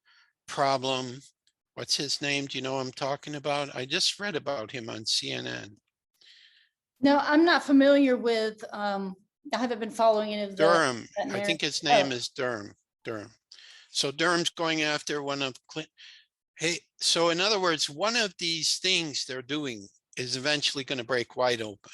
problem. What's his name? Do you know what I'm talking about? I just read about him on CNN. No, I'm not familiar with, I haven't been following any of Durham. that I think narrative. his Oh, name is Durham. So Durham's going after one of Clinton. Hey, so in other words, one of these things they're doing is eventually going to break wide open.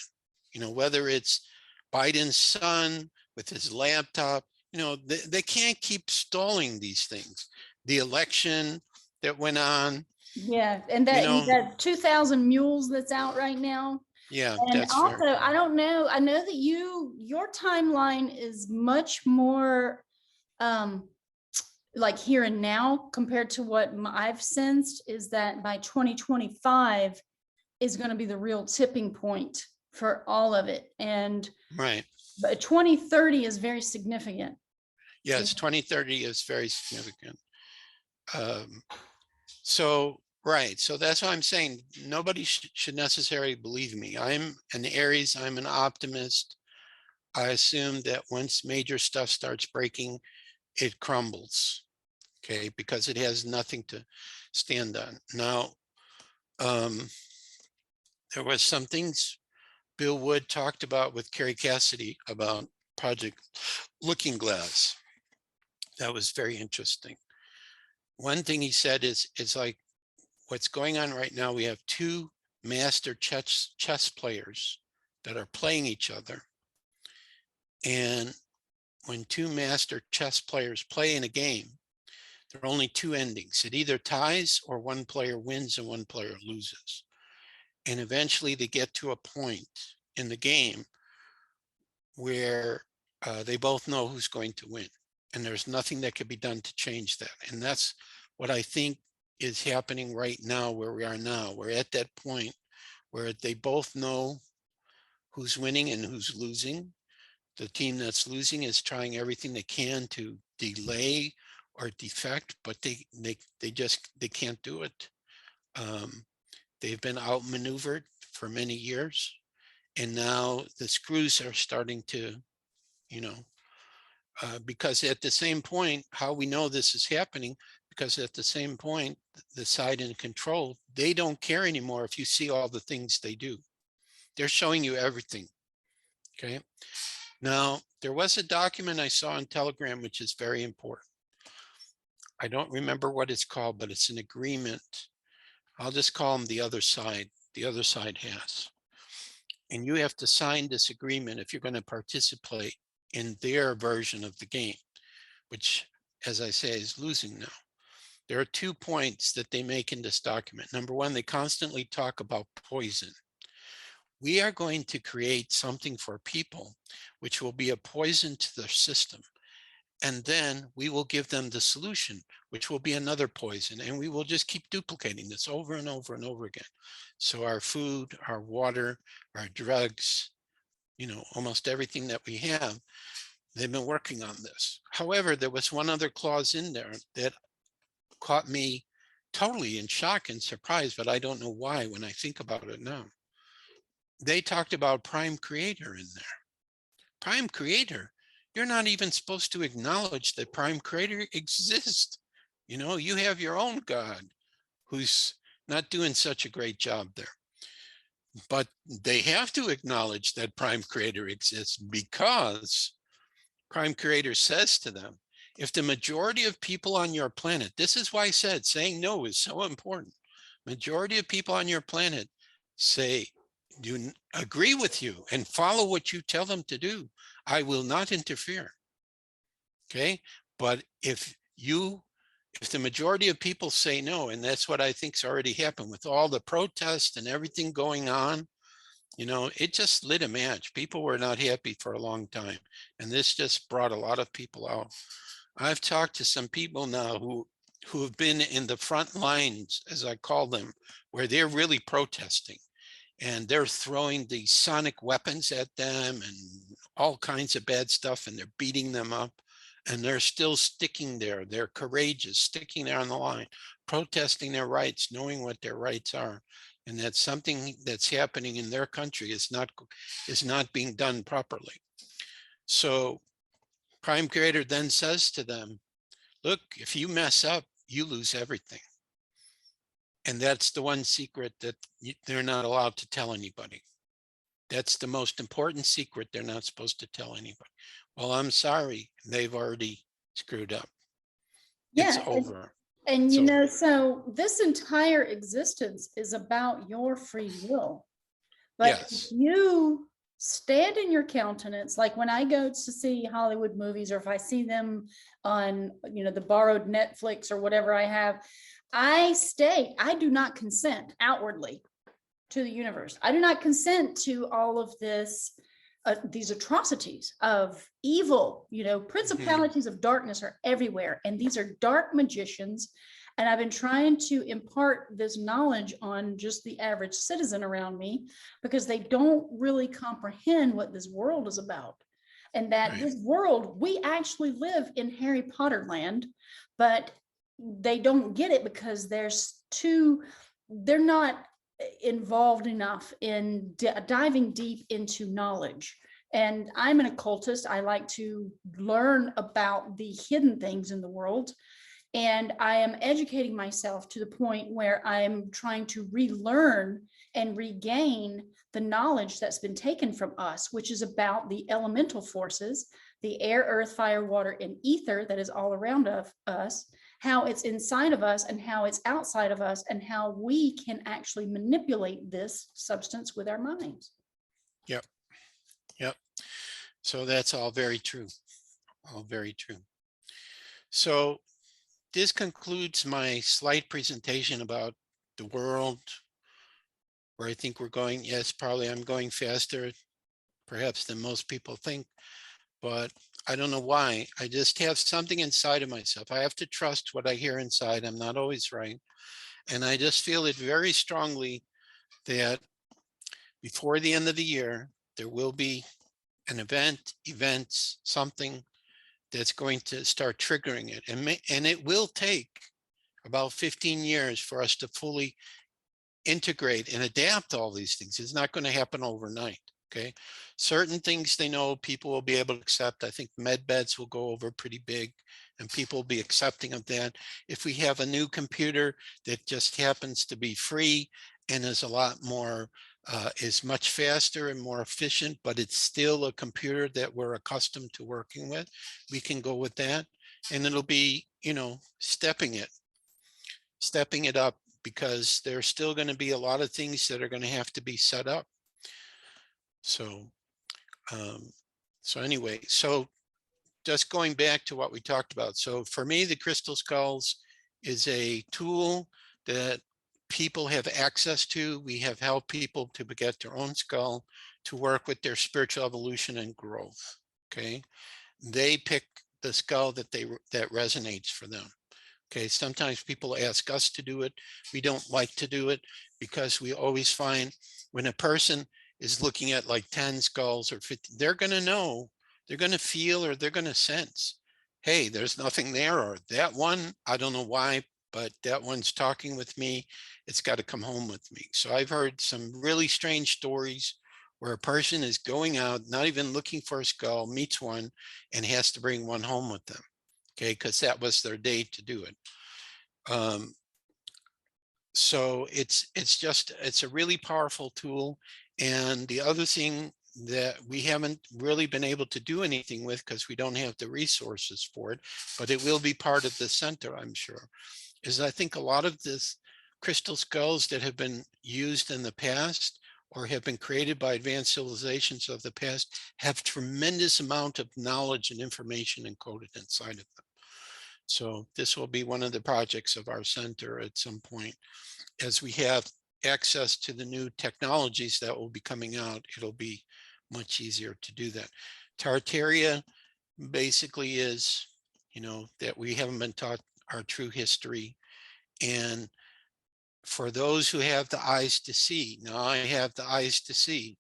Whether it's Biden's son with his laptop, they can't keep stalling these things. The election that went on, yeah, and you that, know, 2,000 mules that's out right now. yeah, And that's also, fair. I don't know, I know that your timeline is much more like here and now compared to what I've sensed, is that by 2025 is going to be the real tipping point for all of it. And Right. but 2030 is very significant. Yes, 2030 is very significant. Um, so, right. So that's why I'm saying nobody should necessarily believe me. I'm an Aries, I'm an optimist. I assume that once major stuff starts breaking, it crumbles. Okay, because it has nothing to stand on. Now, there was some things Bill Wood talked about with Carrie Cassidy about Project Looking Glass. That was very interesting. One thing he said is, it's like what's going on right now. We have two master chess players that are playing each other. And when two master chess players play in a game, there are only two endings. It either ties or one player wins and one player loses. And eventually they get to a point in the game where they both know who's going to win. And there's nothing that can be done to change that. And that's what I think is happening right now where we are now. We're at that point where they both know who's winning and who's losing. The team that's losing is trying everything they can to delay or defect, but they can't do it. They've been outmaneuvered for many years, and now the screws are starting to, because at the same point, how we know this is happening, because at the same point, the side in control, they don't care anymore if you see all the things they do. They're showing you everything. Okay. Now, there was a document I saw on Telegram, which is very important. I don't remember what it's called, but it's an agreement. I'll just call them the other side. The other side has. And you have to sign this agreement if you're going to participate in their version of the game, which, as I say, is losing now. There are 2 points that they make in this document. Number one, they constantly talk about poison. We are going to create something for people which will be a poison to their system. And then we will give them the solution, which will be another poison. And we will just keep duplicating this over and over and over again. So our food, our water, our drugs, almost everything that we have, they've been working on this. However, there was one other clause in there that caught me totally in shock and surprise, but I don't know why when I think about it now. They talked about prime creator in there. Prime creator, you're not even supposed to acknowledge that prime creator exists. You have your own God who's not doing such a great job there. But they have to acknowledge that prime creator exists, because prime creator says to them, if the majority of people on your planet, this is why I said saying no is so important. Majority of people on your planet do agree with you and follow what you tell them to do, I will not interfere. Okay. But if the majority of people say no, and that's what I think's already happened with all the protests and everything going on, it just lit a match. People were not happy for a long time. And this just brought a lot of people out. I've talked to some people now who have been in the front lines, as I call them, where they're really protesting and they're throwing these sonic weapons at them and all kinds of bad stuff, and they're beating them up, and they're still sticking there. They're courageous, sticking there on the line, protesting their rights, knowing what their rights are, and that something that's happening in their country is not being done properly. So Prime Creator then says to them, look, if you mess up, you lose everything. And that's the one secret that they're not allowed to tell anybody. That's the most important secret they're not supposed to tell anybody. Well, I'm sorry, they've already screwed up. It's Yeah. over. And It's over. so this entire existence is about your free will. But if Yes. you stand in your countenance, like when I go to see Hollywood movies, or if I see them on, the borrowed Netflix or whatever I have, I state I do not consent outwardly to the universe. I do not consent to all of these atrocities of evil. Principalities of darkness are everywhere, and these are dark magicians. And I've been trying to impart this knowledge on just the average citizen around me, because they don't really comprehend what this world is about. And that Right. this world, we actually live in Harry Potter land, but they don't get it because they're not involved enough in diving deep into knowledge. And I'm an occultist. I like to learn about the hidden things in the world. And I am educating myself to the point where I'm trying to relearn and regain the knowledge that's been taken from us, which is about the elemental forces, the air, earth, fire, water, and ether that is all around of us, how it's inside of us and how it's outside of us, and how we can actually manipulate this substance with our minds. Yep. Yep. So that's all very true. All very true. So this concludes my slight presentation about the world, where I think we're going. Yes, probably I'm going faster, perhaps, than most people think, but I don't know why. I just have something inside of myself. I have to trust what I hear inside. I'm not always right. And I just feel it very strongly that before the end of the year, there will be an events, something that's going to start triggering it. And it will take about 15 years for us to fully integrate and adapt all these things. It's not going to happen overnight. Okay. Certain things they know people will be able to accept. I think med beds will go over pretty big and people will be accepting of that. If we have a new computer that just happens to be free and is a lot more, is much faster and more efficient, but it's still a computer that we're accustomed to working with, we can go with that. And it'll be, stepping it up, because there's still going to be a lot of things that are going to have to be set up. So, anyway, so just going back to what we talked about. So for me, the crystal skulls is a tool that people have access to. We have helped people to get their own skull, to work with their spiritual evolution and growth. Okay. They pick the skull that resonates for them. Okay, sometimes people ask us to do it. We don't like to do it, because we always find when a person is looking at like 10 skulls or 50, they're going to know, they're going to feel, or they're going to sense, hey, there's nothing there, or that one, I don't know why, but that one's talking with me. It's got to come home with me. So I've heard some really strange stories where a person is going out, not even looking for a skull, meets one, and has to bring one home with them. Okay, because that was their day to do it. So it's a really powerful tool. And the other thing that we haven't really been able to do anything with, because we don't have the resources for it, but it will be part of the center, I'm sure, is I think a lot of this crystal skulls that have been used in the past or have been created by advanced civilizations of the past have tremendous amount of knowledge and information encoded inside of them. So this will be one of the projects of our center at some point. As we have access to the new technologies that will be coming out, it'll be much easier to do that. Tartaria basically is, that we haven't been taught our true history. And for those who have the eyes to see, now I have the eyes to see.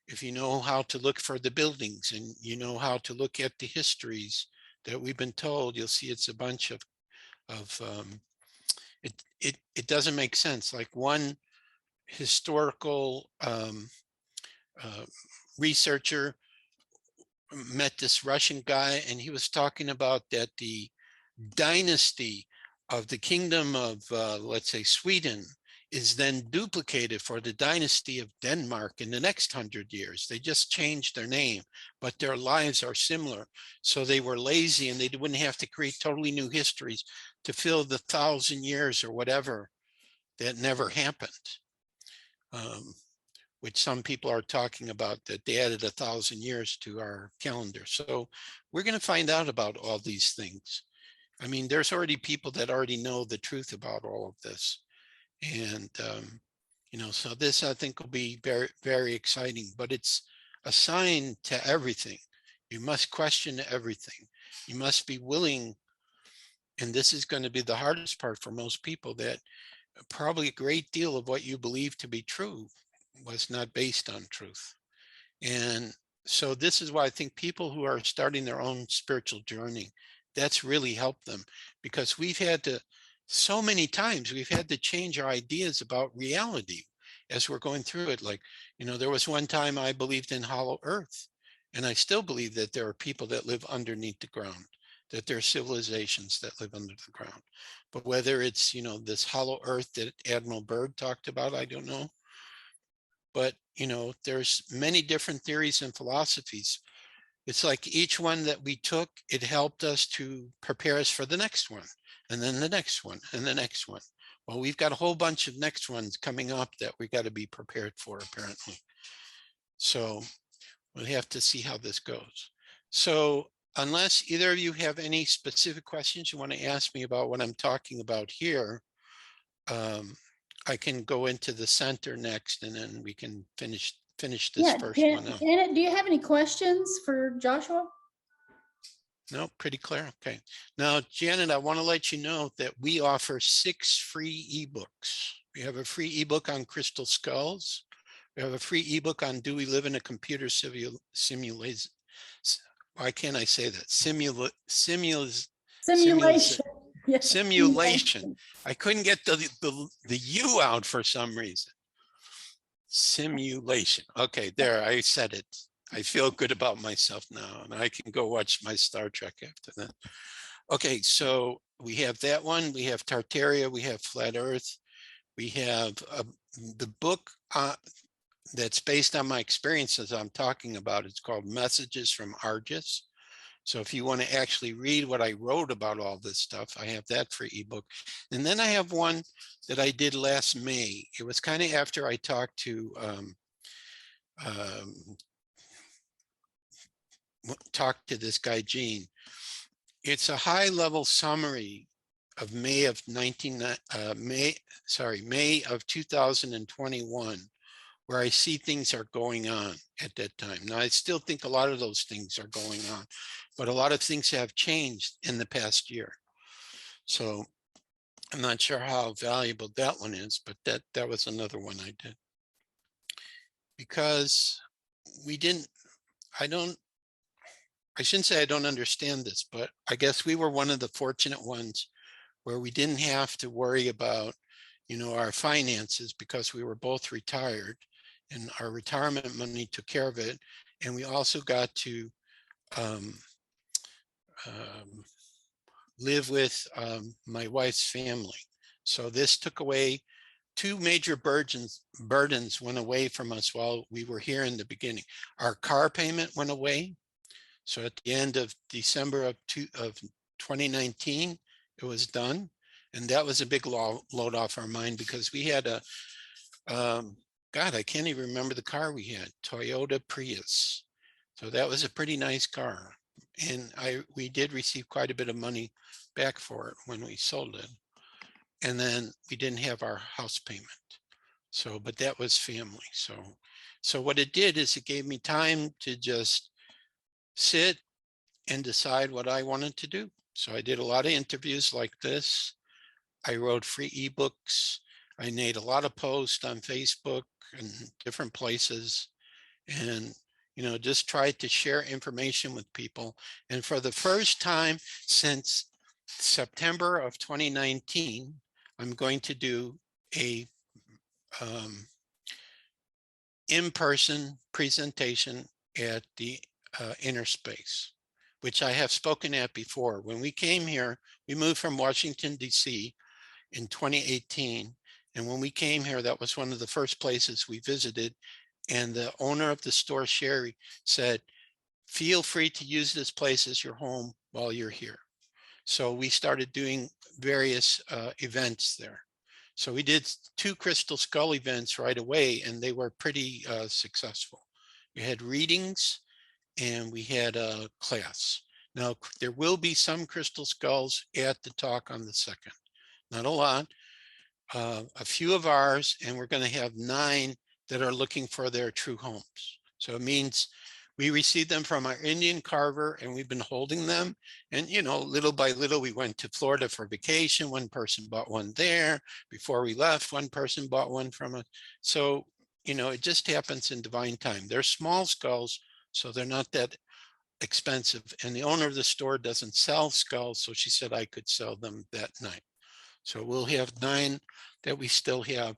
If you know how to look for the buildings and you know how to look at the histories that we've been told, you'll see it's a bunch of it doesn't make sense. Like one historical researcher met this Russian guy, and he was talking about that the dynasty of the kingdom of, let's say, Sweden is then duplicated for the dynasty of Denmark in the next 100 years. They just changed their name, but their lives are similar. So they were lazy and they wouldn't have to create totally new histories to fill the 1,000 years or whatever that never happened. Which some people are talking about, that they added 1,000 years to our calendar. So we're going to find out about all these things. I mean, there's already people that already know the truth about all of this. And, so this I think will be very, very exciting, but it's a sign to everything. You must question everything. You must be willing. And this is going to be the hardest part for most people, that probably a great deal of what you believe to be true was not based on truth. And so this is why I think people who are starting their own spiritual journey, that's really helped them, because we've had to, so many times we've had to change our ideas about reality as we're going through it. Like, there was one time I believed in hollow earth, and I still believe that there are people that live underneath the ground, that there are civilizations that live under the ground. But whether it's, this hollow earth that Admiral Byrd talked about, I don't know. But, there's many different theories and philosophies. It's like each one that we took, it helped us to prepare us for the next one, and then the next one, and the next one. Well, we've got a whole bunch of next ones coming up that we got to be prepared for, apparently. So we'll have to see how this goes. So unless either of you have any specific questions you want to ask me about what I'm talking about here, I can go into the center next, and then we can finish this first one up. Janet, do you have any questions for Joshua? No, pretty clear. Okay. Now, Janet, I want to let you know that we offer 6 free ebooks. We have a free ebook on crystal skulls. We have a free ebook on Do We Live in a Computer Simulation? Why can't I say that? Simulation. Yeah. Simulation. I couldn't get the U out for some reason. Simulation. Okay, there, I said it. I feel good about myself now, and I can go watch my Star Trek after that. Okay, so we have that one. We have Tartaria. We have Flat Earth. We have the book that's based on my experiences I'm talking about. It's called Messages from Argus. So if you want to actually read what I wrote about all this stuff, I have that free ebook. And then I have one that I did last May. It was kind of after I talked to this guy, Gene. It's a high-level summary of May of 2021, where I see things are going on at that time. Now, I still think a lot of those things are going on, but a lot of things have changed in the past year. So I'm not sure how valuable that one is, but that was another one I did. Because I shouldn't say I don't understand this, but I guess we were one of the fortunate ones where we didn't have to worry about, our finances, because we were both retired and our retirement money took care of it. And we also got to live with my wife's family. So this took away 2 major burdens went away from us while we were here in the beginning. Our car payment went away. So at the end of December of 2019, it was done. And that was a big load off our mind, because we had God, I can't even remember the car we had, Toyota Prius. So that was a pretty nice car. And we did receive quite a bit of money back for it when we sold it. And then we didn't have our house payment. So, but that was family. So what it did is it gave me time to just sit and decide what I wanted to do. So I did a lot of interviews like this. I wrote free ebooks. I made a lot of posts on Facebook and different places, and just tried to share information with people. And for the first time since September of 2019, I'm going to do a in-person presentation at the Inner Space, which I have spoken at before. When we came here, we moved from Washington, D.C. in 2018. And when we came here, that was one of the first places we visited. And the owner of the store, Sherry, said, feel free to use this place as your home while you're here. So we started doing various events there. So we did 2 Crystal Skull events right away, and they were pretty successful. We had readings and we had a class. Now, there will be some Crystal Skulls at the talk on the 2nd. Not a lot, a few of ours, and we're going to have 9 that are looking for their true homes. So it means we received them from our Indian carver, and we've been holding them. And, little by little, we went to Florida for vacation. One person bought one there. Before we left, one person bought one from us. So, it just happens in divine time. They're small skulls, so they're not that expensive. And the owner of the store doesn't sell skulls, so she said I could sell them that night. So we'll have 9 that we still have,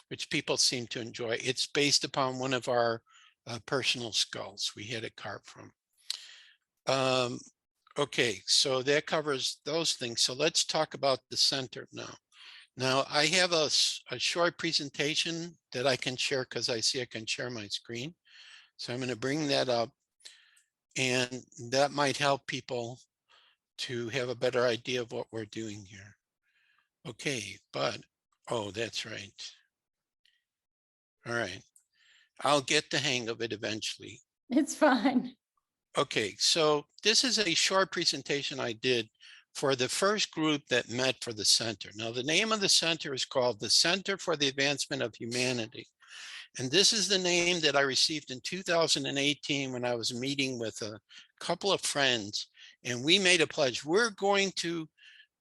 which people seem to enjoy. It's based upon one of our personal skulls. We had it carved from. Okay, so that covers those things. So let's talk about the center now. Now I have a short presentation that I can share because I see I can share my screen. So I'm going to bring that up, and that might help people to have a better idea of what we're doing here. Okay, but, oh, that's right. All right. I'll get the hang of it eventually. It's fine. Okay, so this is a short presentation I did for the first group that met for the center. Now, the name of the center is called the Center for the Advancement of Humanity. And this is the name that I received in 2018 when I was meeting with a couple of friends, and we made a pledge. We're going to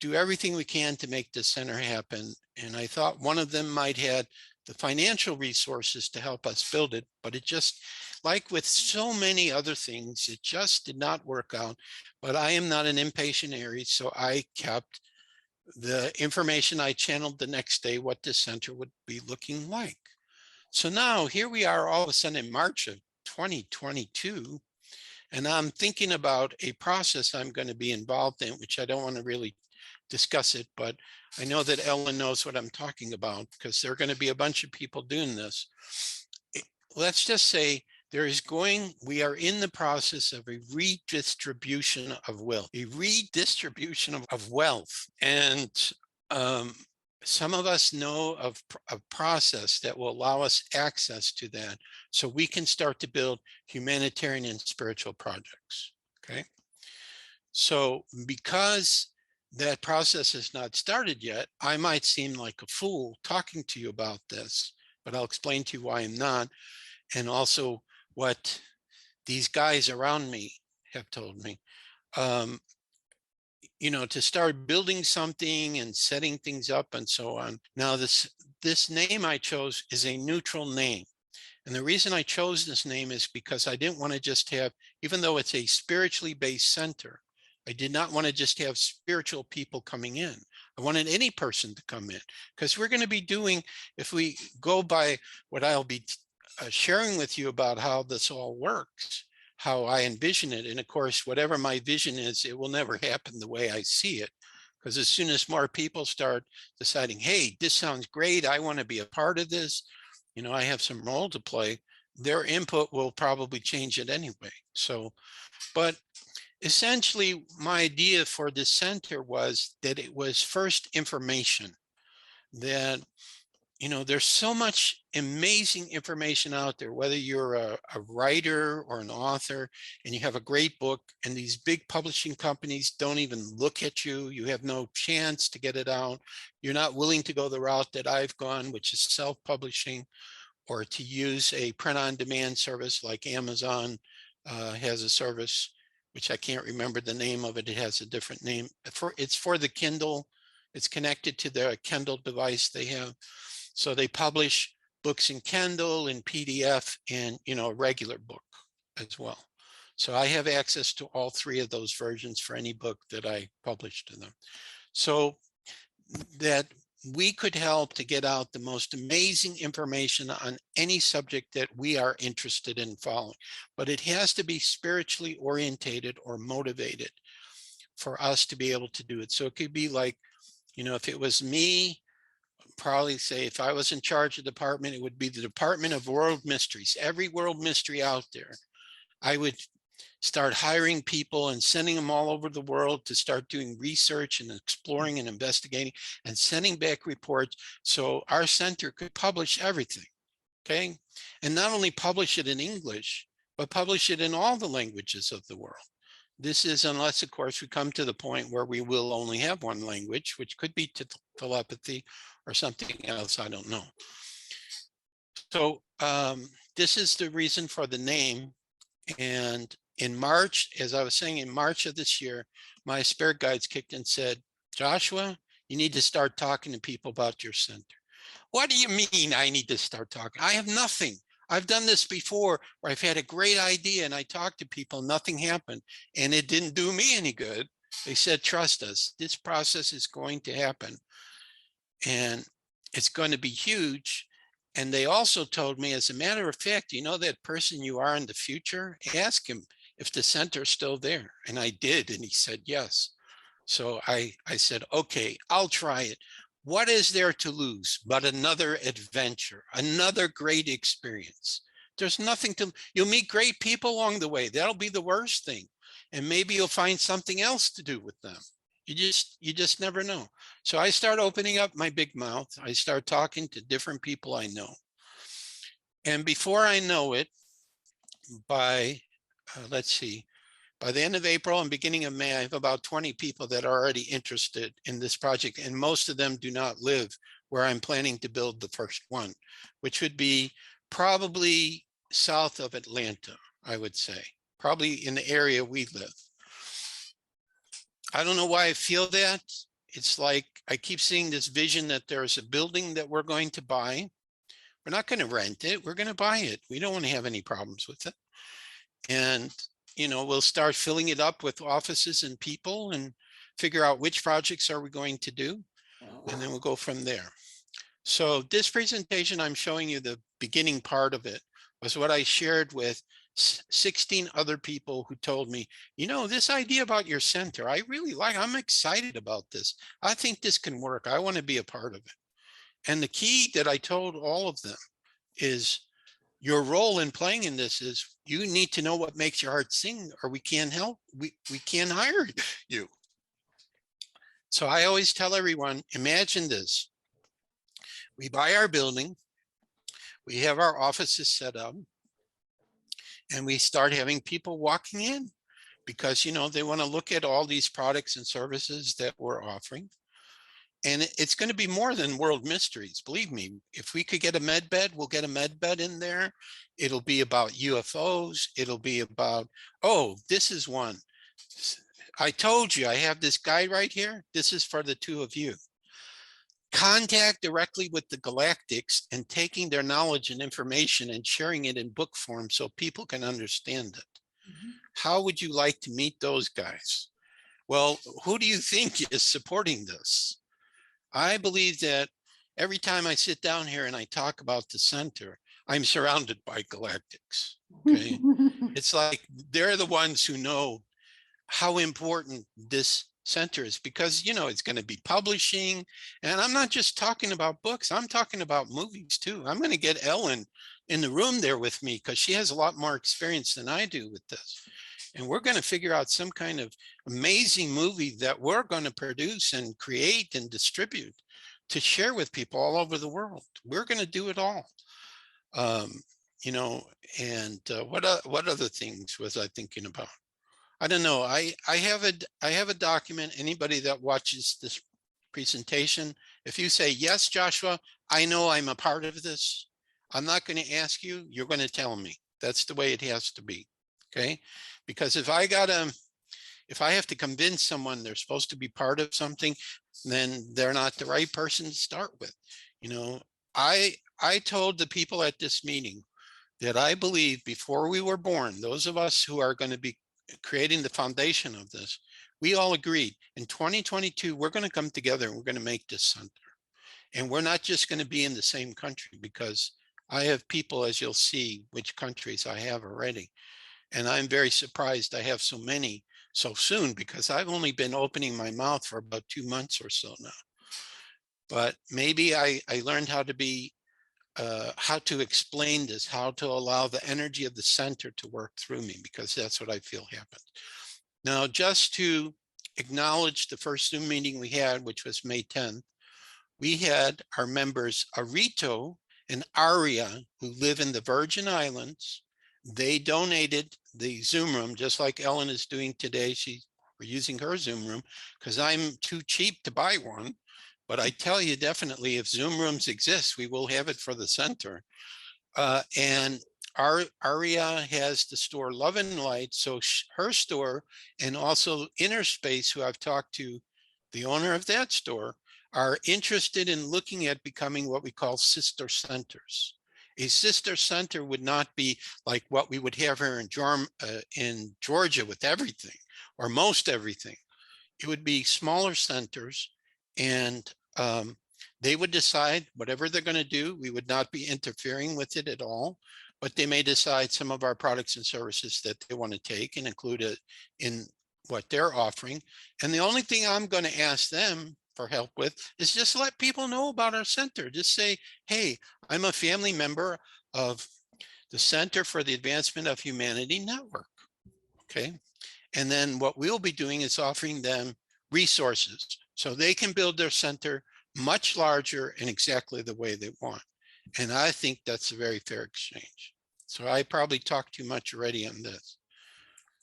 do everything we can to make this center happen. And I thought one of them might have the financial resources to help us build it, but it just, like with so many other things, it just did not work out. But I am not an impatient Aries, so I kept the information I channeled the next day, what this center would be looking like. So now here we are all of a sudden in March of 2022, and I'm thinking about a process I'm going to be involved in, which I don't want to really discuss it, but I know that Ellen knows what I'm talking about because there are going to be a bunch of people doing this. Let's just say we are in the process of a redistribution of wealth, And some of us know of a process that will allow us access to that so we can start to build humanitarian and spiritual projects. Okay. So because that process has not started yet, I might seem like a fool talking to you about this, but I'll explain to you why I'm not, and also what these guys around me have told me. To start building something and setting things up and so on. Now, this name I chose is a neutral name. And the reason I chose this name is because I didn't want to just have, even though it's a spiritually based center, I did not want to just have spiritual people coming in. I wanted any person to come in, because we're going to be doing, if we go by what I'll be sharing with you about how this all works, how I envision it. And of course, whatever my vision is, it will never happen the way I see it. Because as soon as more people start deciding, hey, this sounds great, I want to be a part of this, I have some role to play, their input will probably change it anyway. So, but essentially my idea for this center was that it was first information, that you know, there's so much amazing information out there, whether you're a writer or an author and you have a great book and these big publishing companies don't even look at you. You have no chance to get it out. You're not willing to go the route that I've gone, which is self-publishing, or to use a print-on-demand service like Amazon has a service, which I can't remember the name of it. It has a different name. It's for the Kindle. It's connected to the Kindle device they have. So they publish books in Kindle and PDF and, you know, a regular book as well. So I have access to all three of those versions for any book that I publish to them. So that we could help to get out the most amazing information on any subject that we are interested in following. But it has to be spiritually orientated or motivated for us to be able to do it. So it could be like, you know, if it was me, probably say if I was in charge of the department, it would be the Department of World Mysteries. Every world mystery out there, I would start hiring people and sending them all over the world to start doing research and exploring and investigating and sending back reports so our center could publish everything, okay? And not only publish it in English, but publish it in all the languages of the world. This is unless, of course, we come to the point where we will only have one language, which could be telepathy or something else, I don't know. So this is the reason for the name. And in March, as I was saying, in March of this year, my spirit guides kicked and said, Joshua, you need to start talking to people about your center. What do you mean I need to start talking? I have nothing. I've done this before where I've had a great idea and I talked to people, nothing happened, and it didn't do me any good. They said, trust us, this process is going to happen and it's going to be huge. And they also told me, as a matter of fact, you know that person you are in the future? Ask him if the center's still there. And I did, and he said yes. So I said, okay, I'll try it. What is there to lose but another adventure, another great experience? There's nothing to, you'll meet great people along the way. That'll be the worst thing. And maybe you'll find something else to do with them. You just never know. So I start opening up my big mouth. I start talking to different people I know. And before I know it, by, let's see, by the end of April and beginning of May, I have about 20 people that are already interested in this project. And most of them do not live where I'm planning to build the first one, which would be probably south of Atlanta, I would say, probably in the area we live. I don't know why I feel that. It's like I keep seeing this vision that there's a building that we're going to buy. We're not going to rent it. We're going to buy it. We don't want to have any problems with it. And, you know, we'll start filling it up with offices and people and figure out which projects are we going to do. And then we'll go from there. So this presentation, I'm showing you the beginning part of it, was what I shared with 16 other people who told me, you know, this idea about your center, I really like, I'm excited about this. I think this can work. I want to be a part of it. And the key that I told all of them is your role in playing in this is you need to know what makes your heart sing or we can't help, we can't hire you. So I always tell everyone, imagine this. We buy our building, we have our offices set up, and we start having people walking in because, you know, they want to look at all these products and services that we're offering. And it's going to be more than world mysteries. Believe me, if we could get a med bed, we'll get a med bed in there. It'll be about UFOs. It'll be about, oh, this is one. I told you I have this guy right here. This is for the two of you. Contact directly with the galactics and taking their knowledge and information and sharing it in book form so people can understand it. Mm-hmm. How would you like to meet those guys? Well, who do you think is supporting this? I believe that every time I sit down here and I talk about the center, I'm surrounded by galactics. Okay. It's like they're the ones who know how important this center is because, you know, it's going to be publishing. And I'm not just talking about books. I'm talking about movies too. I'm going to get Ellen in the room there with me because she has a lot more experience than I do with this. And we're going to figure out some kind of amazing movie that we're going to produce and create and distribute to share with people all over the world. We're going to do it all. You know, and what other things was I thinking about? I don't know. I have a document. Anybody that watches this presentation, if you say, yes, Joshua, I know I'm a part of this, I'm not going to ask you, you're going to tell me. That's the way it has to be. Okay. Because if I have to convince someone they're supposed to be part of something, then they're not the right person to start with. You know, I told the people at this meeting that I believe before we were born, those of us who are going to be creating the foundation of this, we all agreed in 2022, we're going to come together and we're going to make this center. And we're not just going to be in the same country, because I have people, as you'll see, which countries I have already. And I'm very surprised I have so many so soon, because I've only been opening my mouth for about 2 months or so now. But maybe I learned how to explain this, how to allow the energy of the center to work through me, because that's what I feel happened. Now, just to acknowledge the first Zoom meeting we had, which was May 10th, we had our members Arito and Aria, who live in the Virgin Islands. They donated the Zoom room, just like Ellen is doing today. We're using her Zoom room because I'm too cheap to buy one. But I tell you, definitely, if Zoom rooms exist, we will have it for the center. And Aria has the store Love and Light. So her store, and also Inner Space, who I've talked to, the owner of that store, are interested in looking at becoming what we call sister centers. A sister center would not be like what we would have here in Georgia with everything, or most everything. It would be smaller centers, and they would decide whatever they're going to do. We would not be interfering with it at all, but they may decide some of our products and services that they want to take and include it in what they're offering. And the only thing I'm going to ask them for help with is just let people know about our center. Just say, hey, I'm a family member of the Center for the Advancement of Humanity Network. Okay. And then what we'll be doing is offering them resources so they can build their center much larger in exactly the way they want. And I think that's a very fair exchange. So I probably talked too much already on this.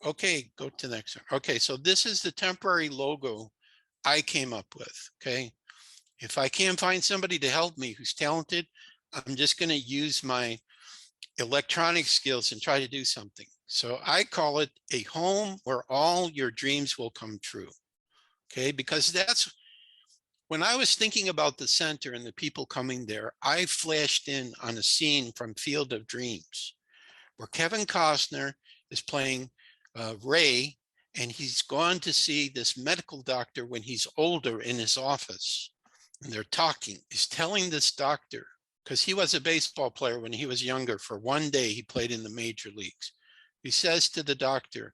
Okay, go to the next one. Okay, so this is the temporary logo I came up with. Okay. If I can't find somebody to help me who's talented, I'm just going to use my electronic skills and try to do something. So I call it a home where all your dreams will come true. Okay, because that's when I was thinking about the center and the people coming there, I flashed in on a scene from Field of Dreams where Kevin Costner is playing Ray, and he's gone to see this medical doctor when he's older in his office. And they're talking. He's telling this doctor, because he was a baseball player when he was younger. For one day, he played in the major leagues. He says to the doctor,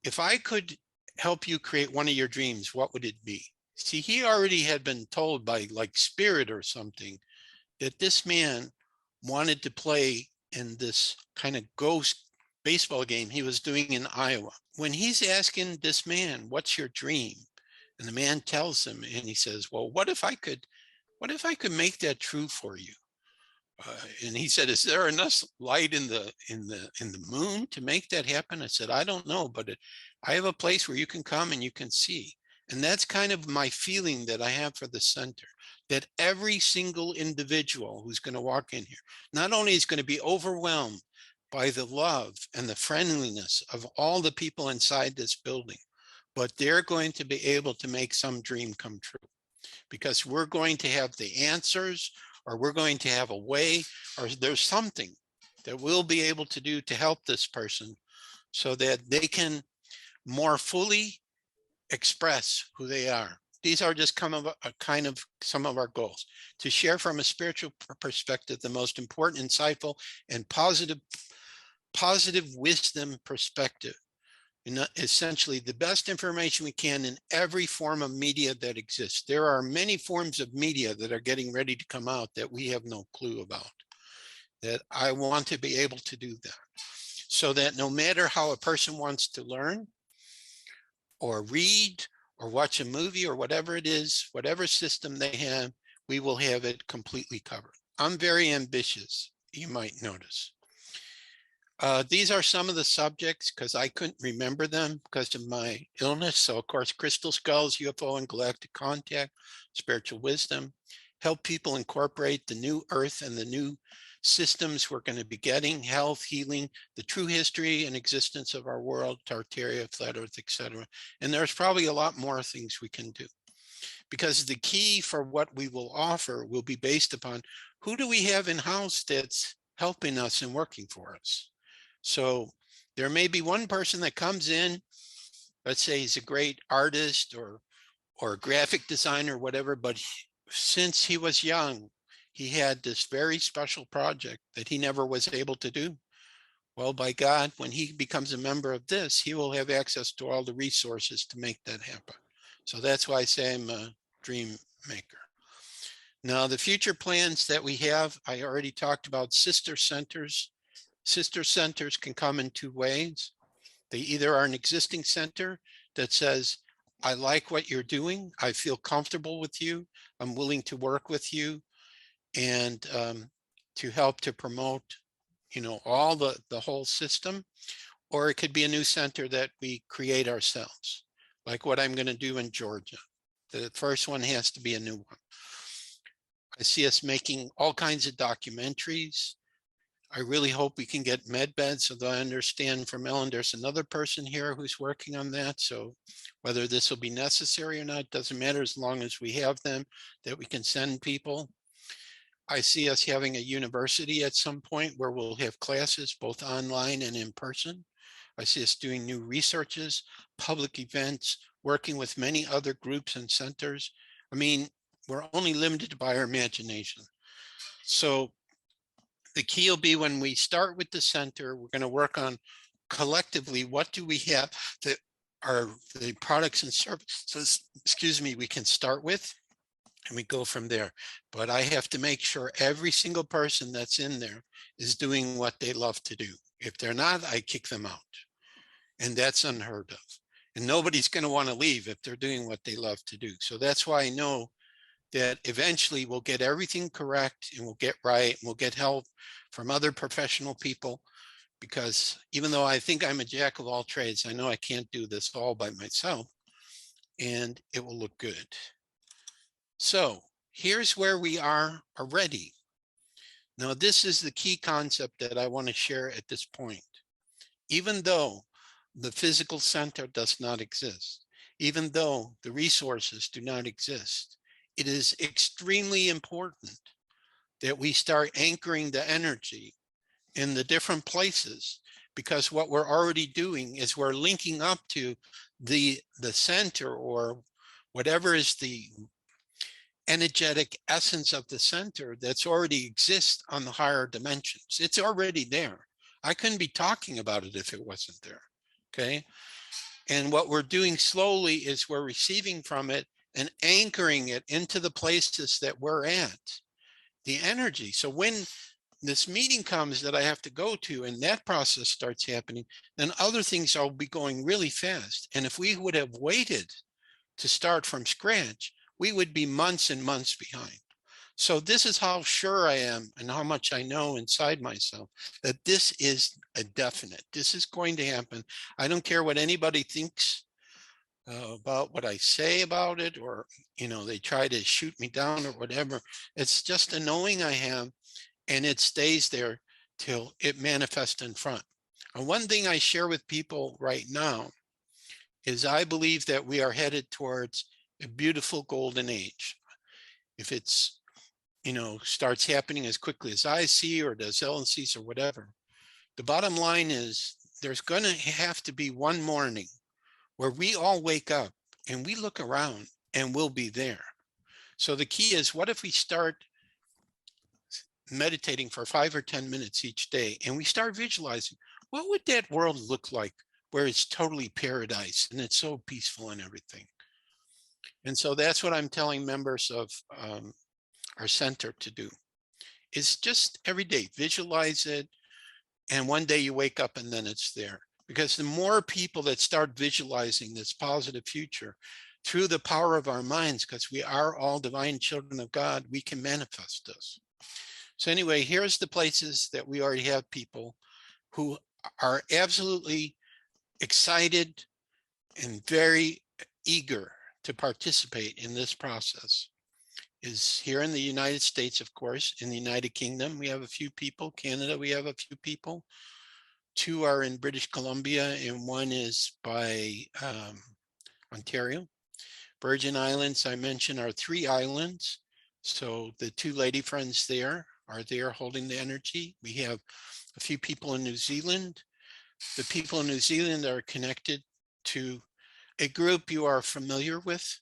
if I could help you create one of your dreams, what would it be? See, he already had been told by like spirit or something that this man wanted to play in this kind of ghost baseball game he was doing in Iowa. When he's asking this man, what's your dream? And the man tells him, and he says, well, what if I could make that true for you? And he said, is there enough light in the moon to make that happen? I said, I don't know, but I have a place where you can come and you can see. And that's kind of my feeling that I have for the center, that every single individual who's going to walk in here, not only is going to be overwhelmed by the love and the friendliness of all the people inside this building, but they're going to be able to make some dream come true, because we're going to have the answers, or we're going to have a way, or there's something that we'll be able to do to help this person so that they can more fully express who they are. These are just kind of some of our goals: to share from a spiritual perspective the most important, insightful, and positive wisdom perspective. Essentially the best information we can in every form of media that exists. There are many forms of media that are getting ready to come out that we have no clue about, that I want to be able to do that, so that no matter how a person wants to learn or read or watch a movie or whatever it is, whatever system they have, we will have it completely covered. I'm very ambitious, you might notice. These are some of the subjects because I couldn't remember them because of my illness. So of course, crystal skulls, UFO and galactic contact, spiritual wisdom, help people incorporate the new earth and the new systems we're going to be getting, health, healing, the true history and existence of our world, Tartaria, flat earth, etc. And there's probably a lot more things we can do, because the key for what we will offer will be based upon who do we have in-house that's helping us and working for us. So there may be one person that comes in, let's say he's a great artist or graphic designer, whatever, but since he was young, he had this very special project that he never was able to do. Well, by God, when he becomes a member of this, he will have access to all the resources to make that happen. So that's why I say I'm a dream maker. Now, the future plans that we have, I already talked about sister centers. Sister centers can come in two ways. They either are an existing center that says, I like what you're doing. I feel comfortable with you. I'm willing to work with you and to help to promote, all the whole system. Or it could be a new center that we create ourselves, like what I'm going to do in Georgia. The first one has to be a new one. I see us making all kinds of documentaries. I really hope we can get med beds, so that I understand from Ellen, there's another person here who's working on that. So whether this will be necessary or not, doesn't matter, as long as we have them that we can send people. I see us having a university at some point where we'll have classes both online and in person. I see us doing new researches, public events, working with many other groups and centers. I mean, we're only limited by our imagination. So the key will be when we start with the center, we're going to work on collectively, what do we have that are the products and services, we can start with, and we go from there. But I have to make sure every single person that's in there is doing what they love to do. If they're not, I kick them out. And that's unheard of. And nobody's going to want to leave if they're doing what they love to do. So that's why I know that eventually we'll get everything correct and we'll get right and we'll get help from other professional people, because even though I think I'm a jack of all trades, I know I can't do this all by myself, and it will look good. So here's where we are already. Now, this is the key concept that I want to share at this point. Even though the physical center does not exist, even though the resources do not exist, it is extremely important that we start anchoring the energy in the different places, because what we're already doing is we're linking up to the center, or whatever is the energetic essence of the center that's already exists on the higher dimensions. It's already there. I couldn't be talking about it if it wasn't there. Okay. And what we're doing slowly is we're receiving from it and anchoring it into the places that we're at, the energy. So when this meeting comes that I have to go to and that process starts happening, then other things will be going really fast. And if we would have waited to start from scratch, we would be months and months behind. So this is how sure I am and how much I know inside myself that this is a definite. This is going to happen. I don't care what anybody thinks about what I say about it, or, they try to shoot me down or whatever. It's just a knowing I have, and it stays there till it manifests in front. And one thing I share with people right now is I believe that we are headed towards a beautiful golden age. If it's, starts happening as quickly as I see, or does Ellen sees, or whatever, the bottom line is there's going to have to be one morning where we all wake up and we look around and we'll be there. So the key is, what if we start meditating for 5 or 10 minutes each day, and we start visualizing, what would that world look like where it's totally paradise and it's so peaceful and everything? And so that's what I'm telling members of our center to do, is just every day visualize it, and one day you wake up and then it's there. Because the more people that start visualizing this positive future, through the power of our minds, because we are all divine children of God, we can manifest this. So anyway, here's the places that we already have people who are absolutely excited and very eager to participate in this process. Is here in the United States, of course. In the United Kingdom, we have a few people. Canada, we have a few people. 2 are in British Columbia, and 1 is by Ontario. Virgin Islands, I mentioned, are 3 islands. So the 2 lady friends there are there holding the energy. We have a few people in New Zealand. The people in New Zealand are connected to a group you are familiar with.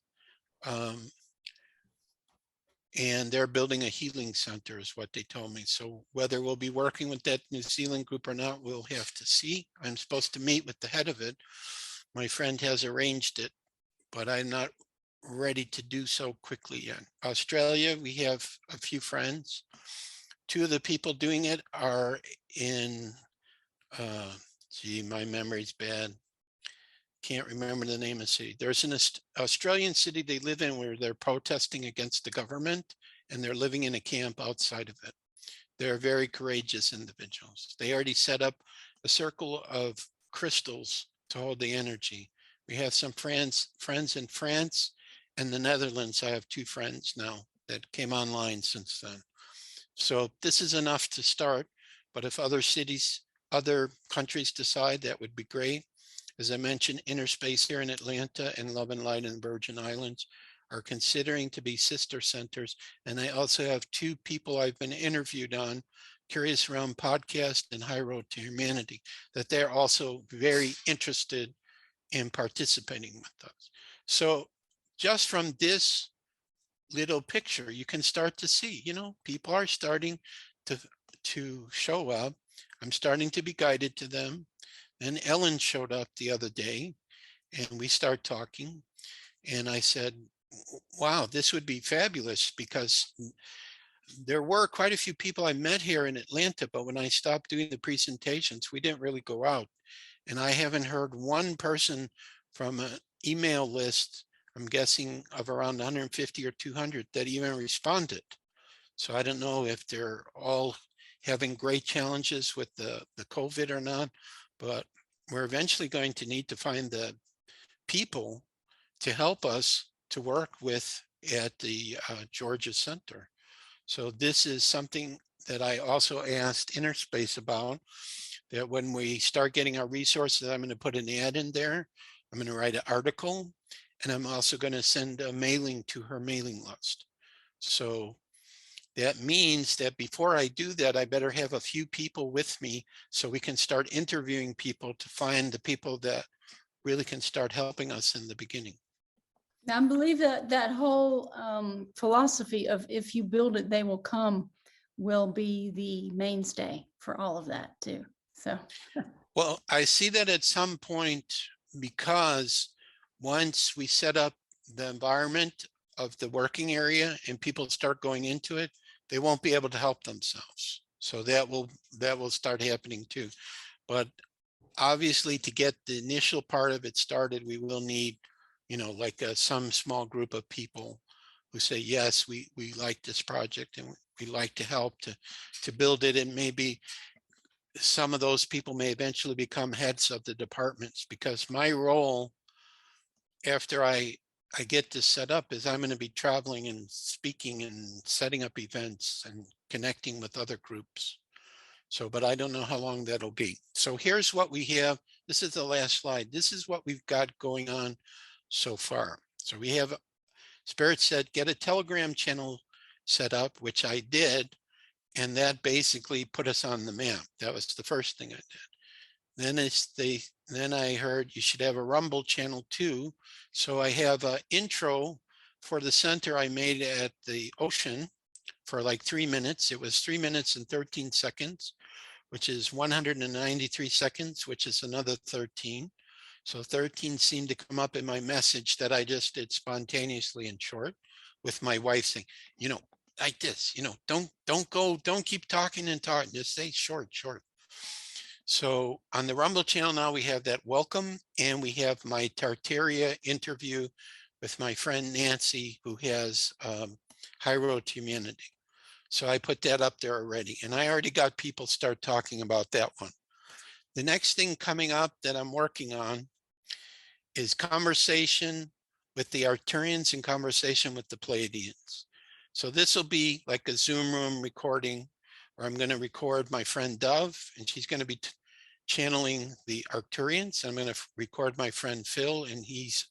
And they're building a healing center is what they told me. So whether we'll be working with that New Zealand group or not, we'll have to see. I'm supposed to meet with the head of it. My friend has arranged it, but I'm not ready to do so quickly yet. Australia, we have a few friends. 2 of the people doing it are in, gee, my memory's bad. Can't remember the name of the city. There's an Australian city they live in where they're protesting against the government, and they're living in a camp outside of it. They're very courageous individuals. They already set up a circle of crystals to hold the energy. We have some friends in France and the Netherlands. I have 2 friends now that came online since then. So this is enough to start, but if other cities, other countries decide, that would be great. As I mentioned, Inner Space here in Atlanta and Love and Light in the Virgin Islands are considering to be sister centers. And I also have 2 people I've been interviewed on Curious Realm podcast and High Road to Humanity, that they're also very interested in participating with us. So just from this little picture, you can start to see, you know, people are starting to show up. I'm starting to be guided to them. And Ellen showed up the other day and we start talking. And I said, wow, this would be fabulous, because there were quite a few people I met here in Atlanta, but when I stopped doing the presentations, we didn't really go out. And I haven't heard one person from an email list, I'm guessing of around 150 or 200, that even responded. So I don't know if they're all having great challenges with the COVID or not, but we're eventually going to need to find the people to help us to work with at the Georgia Center. So this is something that I also asked Inner Space about, that when we start getting our resources, I'm going to put an ad in there. I'm going to write an article, and I'm also going to send a mailing to her mailing list. So that means that before I do that, I better have a few people with me so we can start interviewing people to find the people that really can start helping us in the beginning. Now, I believe that that whole philosophy of if you build it, they will come will be the mainstay for all of that too. So, well, I see that at some point, because once we set up the environment of the working area and people start going into it, they won't be able to help themselves. So that will start happening too. But obviously, to get the initial part of it started, we will need, you know, like some small group of people who say, yes, we like this project and we like to help to build it. And maybe some of those people may eventually become heads of the departments, because my role after I get this set up is I'm going to be traveling and speaking and setting up events and connecting with other groups. So, but I don't know how long that'll be. So here's what we have. This is the last slide. This is what we've got going on so far. So we have, Spirit said, get a Telegram channel set up, which I did. And that basically put us on the map. That was the first thing I did. Then I heard you should have a Rumble channel too. So I have an intro for the center I made at the ocean for like 3 minutes. It was 3 minutes and 13 seconds, which is 193 seconds, which is another 13. So 13 seemed to come up in my message that I just did spontaneously and short, with my wife saying, you know, like this, you know, don't keep talking and talking, just say short. So on the Rumble channel now we have that welcome, and we have my Tartaria interview with my friend Nancy, who has High Road to Humanity. So I put that up there already, and I already got people start talking about that one. The next thing coming up that I'm working on is conversation with the Arcturians and conversation with the Pleiadians. So this will be like a Zoom room recording where I'm going to record my friend Dove, and she's going to be channeling the Arcturians. I'm going to record my friend Phil, and he's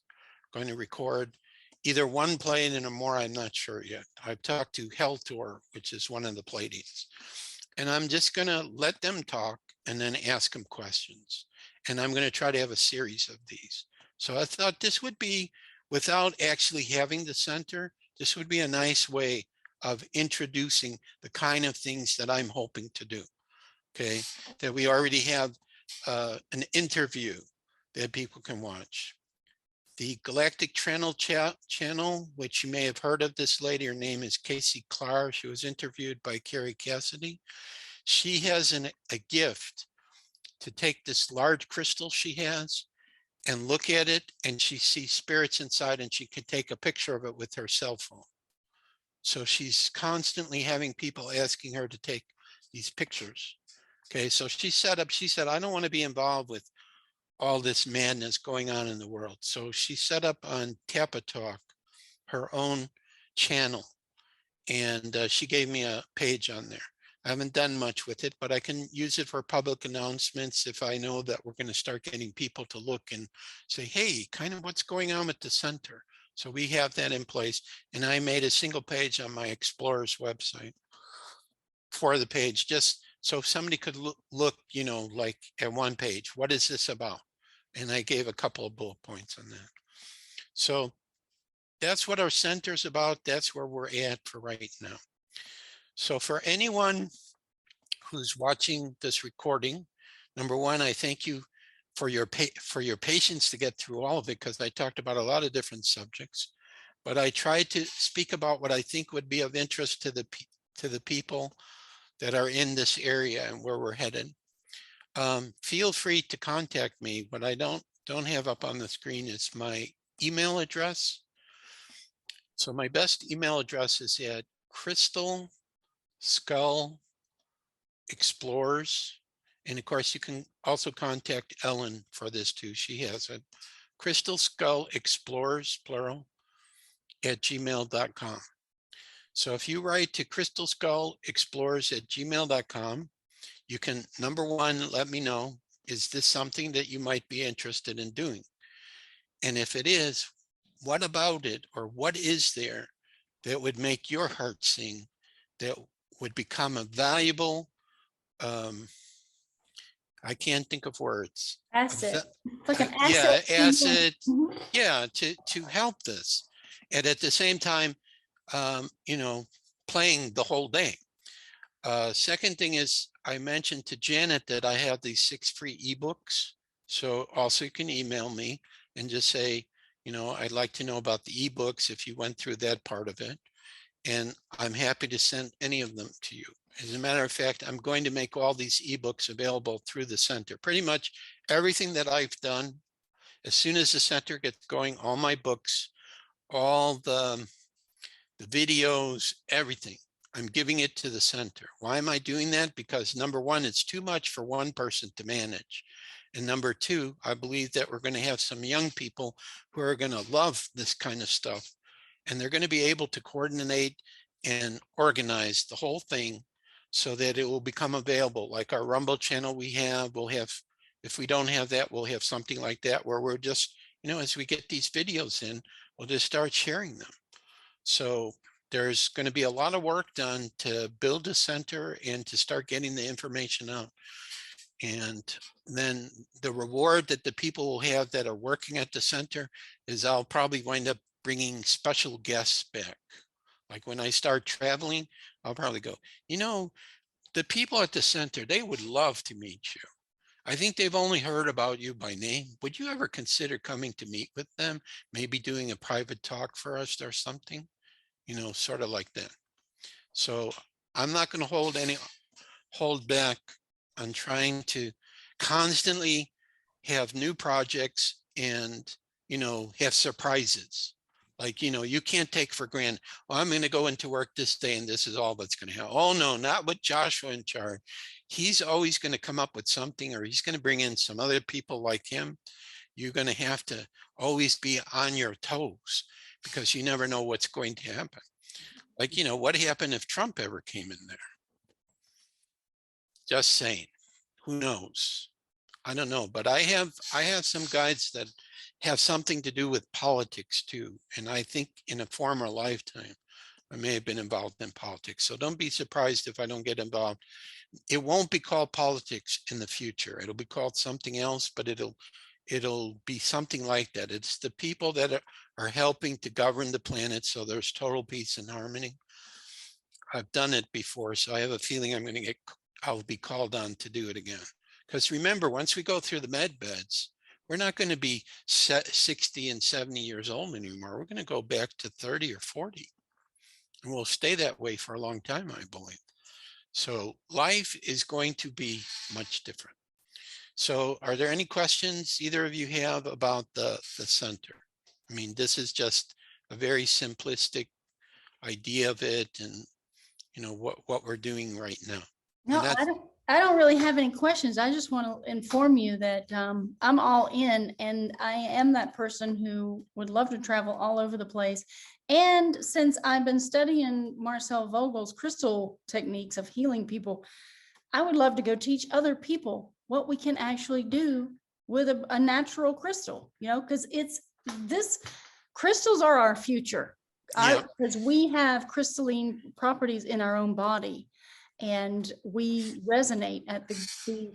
going to record either one Pleiadian or more. I'm not sure yet. I've talked to Heltor, which is one of the Pleiadians. And I'm just going to let them talk and then ask them questions. And I'm going to try to have a series of these. So I thought this would be, without actually having the center, this would be a nice way of introducing the kind of things that I'm hoping to do. Okay, that we already have an interview that people can watch. The Galactic channel, which you may have heard of this lady, her name is Casey Clark. She was interviewed by Carrie Cassidy. She has a gift to take this large crystal she has and look at it, and she sees spirits inside, and she can take a picture of it with her cell phone. So she's constantly having people asking her to take these pictures. Okay, so she said, I don't want to be involved with all this madness going on in the world. So she set up on Tappa Talk her own channel, and she gave me a page on there. I haven't done much with it, but I can use it for public announcements if I know that we're going to start getting people to look and say, hey, kind of what's going on with the center. So we have that in place. And I made a single page on my Explorers website for the page, just so somebody could look, you know, like at one page, what is this about? And I gave a couple of bullet points on that. So that's what our center's about. That's where we're at for right now. So for anyone who's watching this recording, number one, I thank you for your patience to get through all of it, because I talked about a lot of different subjects, but I tried to speak about what I think would be of interest to the people that are in this area and where we're headed. Feel free to contact me. What I don't have up on the screen is my email address. So my best email address is at Crystal Skull Explorers. And of course, you can also contact Ellen for this too. She has it. Crystal Skull Explorers, plural, at gmail.com. So if you write to Crystal Skull Explorers at gmail.com, you can, number one, let me know, is this something that you might be interested in doing? And if it is, what about it, or what is there that would make your heart sing, that would become a valuable, I can't think of words. Asset. It's like an Yeah, asset. asset. Mhm. Yeah, to help this. And at the same time, you know, playing the whole day. Second thing is, I mentioned to Janet that I have these 6 free ebooks. So also you can email me and just say, you know, I'd like to know about the ebooks if you went through that part of it. And I'm happy to send any of them to you. As a matter of fact, I'm going to make all these ebooks available through the center. Pretty much everything that I've done, as soon as the center gets going, all my books, all the videos, everything, I'm giving it to the center. Why am I doing that? Because number one, it's too much for one person to manage. And number two, I believe that we're going to have some young people who are going to love this kind of stuff. And they're going to be able to coordinate and organize the whole thing so that it will become available. Like our Rumble channel we'll have, if we don't have that, we'll have something like that where we're just, you know, as we get these videos in, we'll just start sharing them. So there's going to be a lot of work done to build a center and to start getting the information out. And then the reward that the people will have that are working at the center is I'll probably wind up bringing special guests back. Like when I start traveling, I'll probably go, you know, the people at the center, they would love to meet you. I think they've only heard about you by name. Would you ever consider coming to meet with them? Maybe doing a private talk for us or something, you know, sort of like that. So I'm not going to hold back on trying to constantly have new projects and, you know, have surprises. Like, you can't take for granted, well, I'm going to go into work this day and this is all that's going to happen. Oh, no, not with Joshua in charge. He's always going to come up with something, or he's going to bring in some other people like him. You're going to have to always be on your toes because you never know what's going to happen. Like, what happened if Trump ever came in there? Just saying, who knows? I don't know, but I have some guides that have something to do with politics too. And I think in a former lifetime, I may have been involved in politics. So don't be surprised if I don't get involved. It won't be called politics in the future. It'll be called something else, but it'll be something like that. It's the people that are helping to govern the planet so there's total peace and harmony. I've done it before, so I have a feeling I'll be called on to do it again. Because remember, once we go through the med beds, we're not going to be 60 and 70 years old anymore. We're going to go back to 30 or 40. And we'll stay that way for a long time, I believe. So life is going to be much different. So are there any questions either of you have about the center? I mean, this is just a very simplistic idea of it and what we're doing right now. No, I don't really have any questions. I just want to inform you that I'm all in, and I am that person who would love to travel all over the place. And since I've been studying Marcel Vogel's crystal techniques of healing people, I would love to go teach other people what we can actually do with a natural crystal, because crystals are our future. Because we have crystalline properties in our own body, and we resonate at the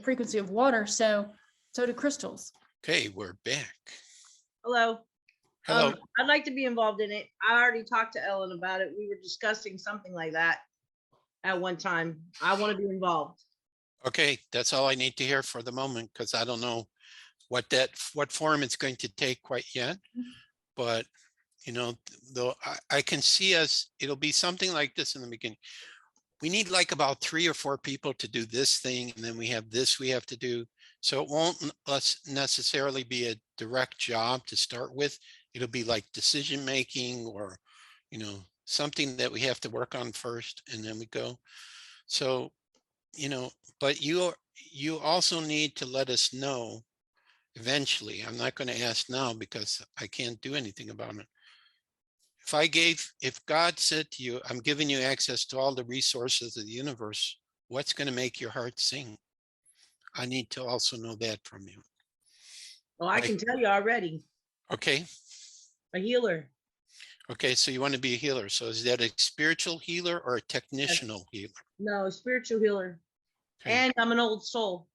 frequency of water. So do crystals. Okay, we're back. Hello. Hello. I'd like to be involved in it. I already talked to Ellen about it. We were discussing something like that at one time. I want to be involved. Okay, that's all I need to hear for the moment, because I don't know what form it's going to take quite yet. But though I can see it'll be something like this in the beginning. We need like about 3 or 4 people to do this thing, and then we have this we have to do. So it won't necessarily be a direct job to start with. It'll be like decision making, or something that we have to work on first, and then we go. So but you also need to let us know eventually. I'm not going to ask now because I can't do anything about it. If God said to you, I'm giving you access to all the resources of the universe, what's going to make your heart sing? I need to also know that from you. Well, I can tell you already. Okay. A healer. Okay, so you want to be a healer. So is that a spiritual healer or a technical healer? No, a spiritual healer. Okay. And I'm an old soul.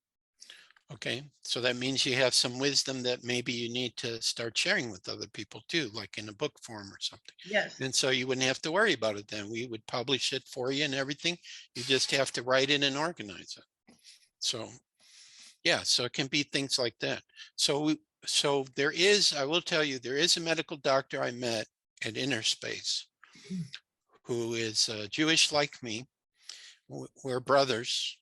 Okay, so that means you have some wisdom that maybe you need to start sharing with other people too, like in a book form or something. Yes. And so you wouldn't have to worry about it then. We would publish it for you and everything. You just have to write it and organize it. So yeah, so it can be things like that. So I will tell you, there is a medical doctor I met at Inner Space who is Jewish like me. We're brothers,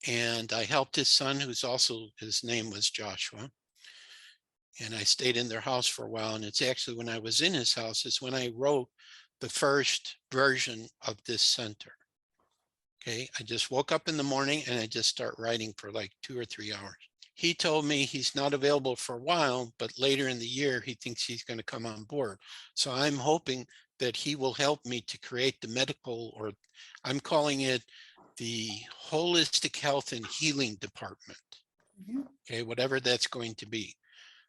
and I helped his son, his name was Joshua. And I stayed in their house for a while. And it's actually when I was in his house is when I wrote the first version of this center. Okay, I just woke up in the morning and I just start writing for like 2 or 3 hours. He told me he's not available for a while, but later in the year, he thinks he's going to come on board. So I'm hoping that he will help me to create the medical, or I'm calling it the holistic health and healing department. Okay, whatever that's going to be.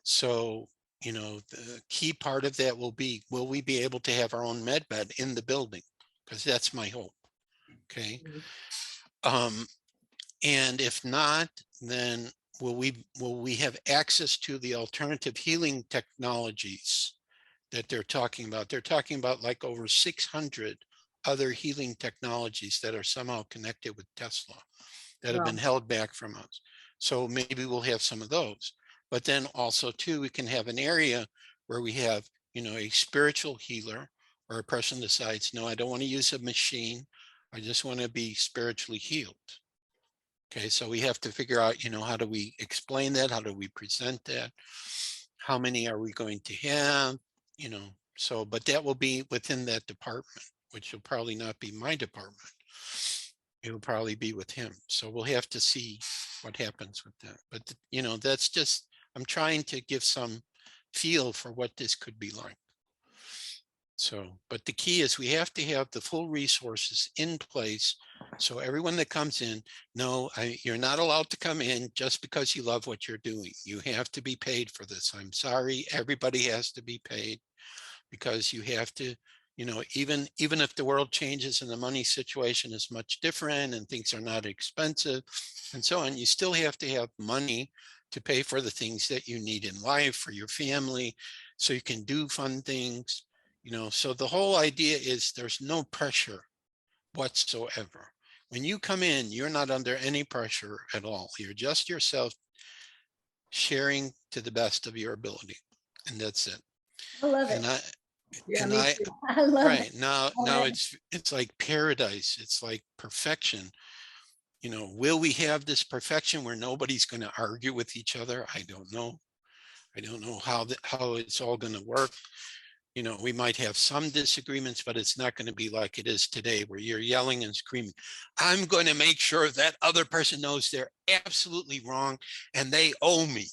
So, the key part of that will we be able to have our own med bed in the building? Because that's my hope. Okay. And if not, then will we have access to the alternative healing technologies that they're talking about? They're talking about like over 600 other healing technologies that are somehow connected with Tesla that have been held back from us. So maybe we'll have some of those. But then also too, we can have an area where we have, a spiritual healer, or a person decides, no, I don't want to use a machine. I just want to be spiritually healed. Okay, so we have to figure out, how do we explain that? How do we present that? How many are we going to have? you know, so, but that will be within that department, which will probably not be my department. It'll probably be with him. So we'll have to see what happens with that. But, you know, that's just, I'm trying to give some feel for what this could be like. So, but the key is we have to have the full resources in place. So everyone that comes in, no, you're not allowed to come in just because you love what you're doing. You have to be paid for this. I'm sorry, everybody has to be paid, because you have to, you know, even if the world changes and the money situation is much different and things are not expensive and so on, you still have to have money to pay for the things that you need in life, for your family, so you can do fun things, you know. So the whole idea is there's no pressure whatsoever. When you come in, you're not under any pressure at all. You're just yourself, sharing to the best of your ability, and that's it. I love it. And I, Yeah, and me I, too. I love it. right now, it's like paradise. It's like perfection. You know, will we have this perfection where nobody's going to argue with each other? I don't know. I don't know how it's all going to work. You know, we might have some disagreements, but it's not going to be like it is today, where you're yelling and screaming. I'm going to make sure that other person knows they're absolutely wrong and they owe me.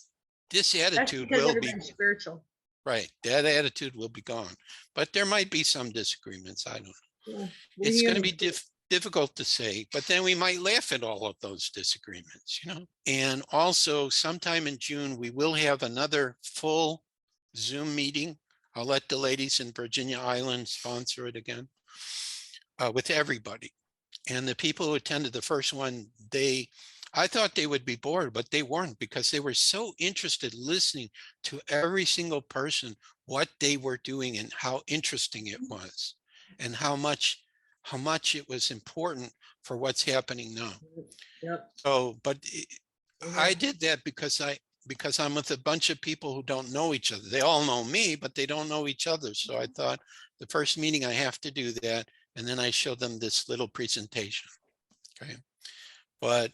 This That's attitude because will be everybody's spiritual. right. That attitude will be gone, but there might be some disagreements. I don't know. Yeah. It's going to be Unity. difficult to say, but then we might laugh at all of those disagreements, you know. And also sometime in June, we will have another full Zoom meeting. I'll let the ladies in Virginia Island sponsor it again, with everybody. And the people who attended the first one, I thought they would be bored, but they weren't, because they were so interested listening to every single person, what they were doing and how interesting it was, and how much it was important for what's happening now. Yep. So, but I Mhm. did that because I'm with a bunch of people who don't know each other. They all know me, but they don't know each other. So I thought the first meeting I have to do that. And then I showed them this little presentation. Okay. But,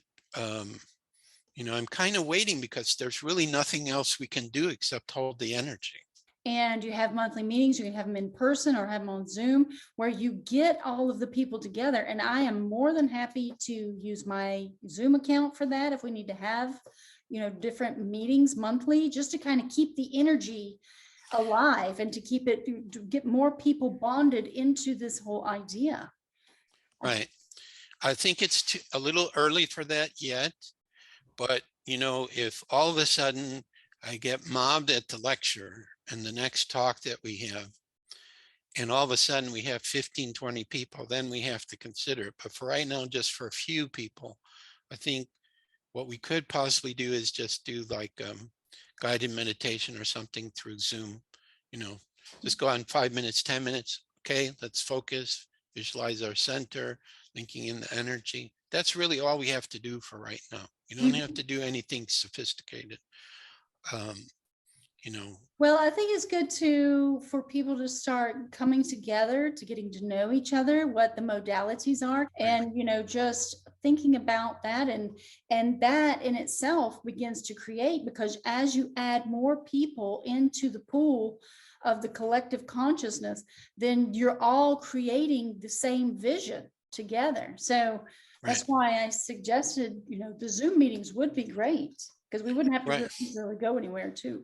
you know, I'm kind of waiting because there's really nothing else we can do except hold the energy. And you have monthly meetings, you can have them in person or have them on Zoom, where you get all of the people together. And I am more than happy to use my Zoom account for that if we need to have, you know, different meetings monthly, just to kind of keep the energy alive and to keep it, to get more people bonded into this whole idea. Right. I think it's a little early for that yet, but you know, if all of a sudden I get mobbed at the lecture and the next talk that we have, and all of a sudden we have 15, 20 people, then we have to consider it. But for right now, just for a few people, I think what we could possibly do is just do like guided meditation or something through Zoom, you know, just go on 5 minutes, 10 minutes. Okay, let's focus, visualize our center, linking in the energy. That's really all we have to do for right now. You don't have to do anything sophisticated. You know, Well, I think it's good for people to start coming together, to getting to know each other, what the modalities are, and, you know, just thinking about that, and that in itself begins to create, because as you add more people into the pool of the collective consciousness, then you're all creating the same vision together. So that's why I suggested, you know, the Zoom meetings would be great, because we wouldn't have to really go anywhere too.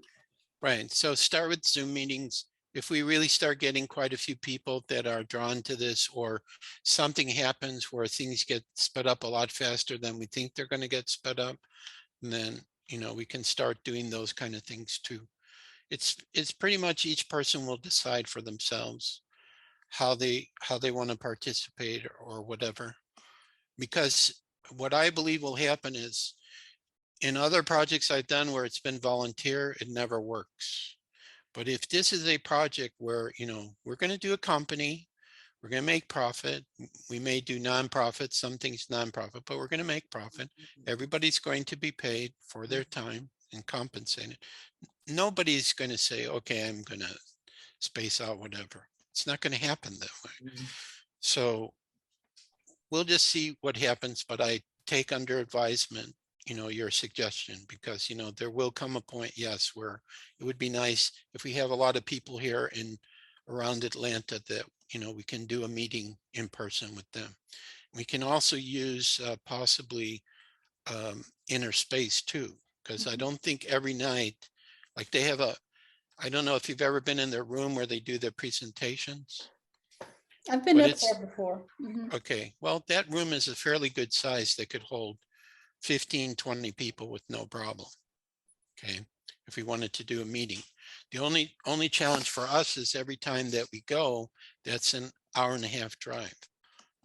Right. So start with Zoom meetings. If we really start getting quite a few people that are drawn to this, or something happens where things get sped up a lot faster than we think they're going to get sped up, and then, you know, we can start doing those kind of things too. It's pretty much each person will decide for themselves how they want to participate or whatever. Because what I believe will happen is, in other projects I've done where it's been volunteer, it never works. But if this is a project where, you know, we're going to do a company, we're going to make profit. We may do nonprofit, some things nonprofit, but we're going to make profit. Everybody's going to be paid for their time and compensated. Nobody's going to say, okay, I'm going to space out whatever. It's not going to happen that way. So we'll just see what happens, but I take under advisement, your suggestion, because, there will come a point, yes, where it would be nice if we have a lot of people here in around Atlanta that, we can do a meeting in person with them. We can also use possibly inner space too, because I don't think every night, like they have I don't know if you've ever been in their room where they do their presentations. I've been But up there before. Mhm. okay, well, that room is a fairly good size that could hold 15, 20 people with no problem. Okay, if we wanted to do a meeting. The only challenge for us is every time that we go, that's an hour and a half drive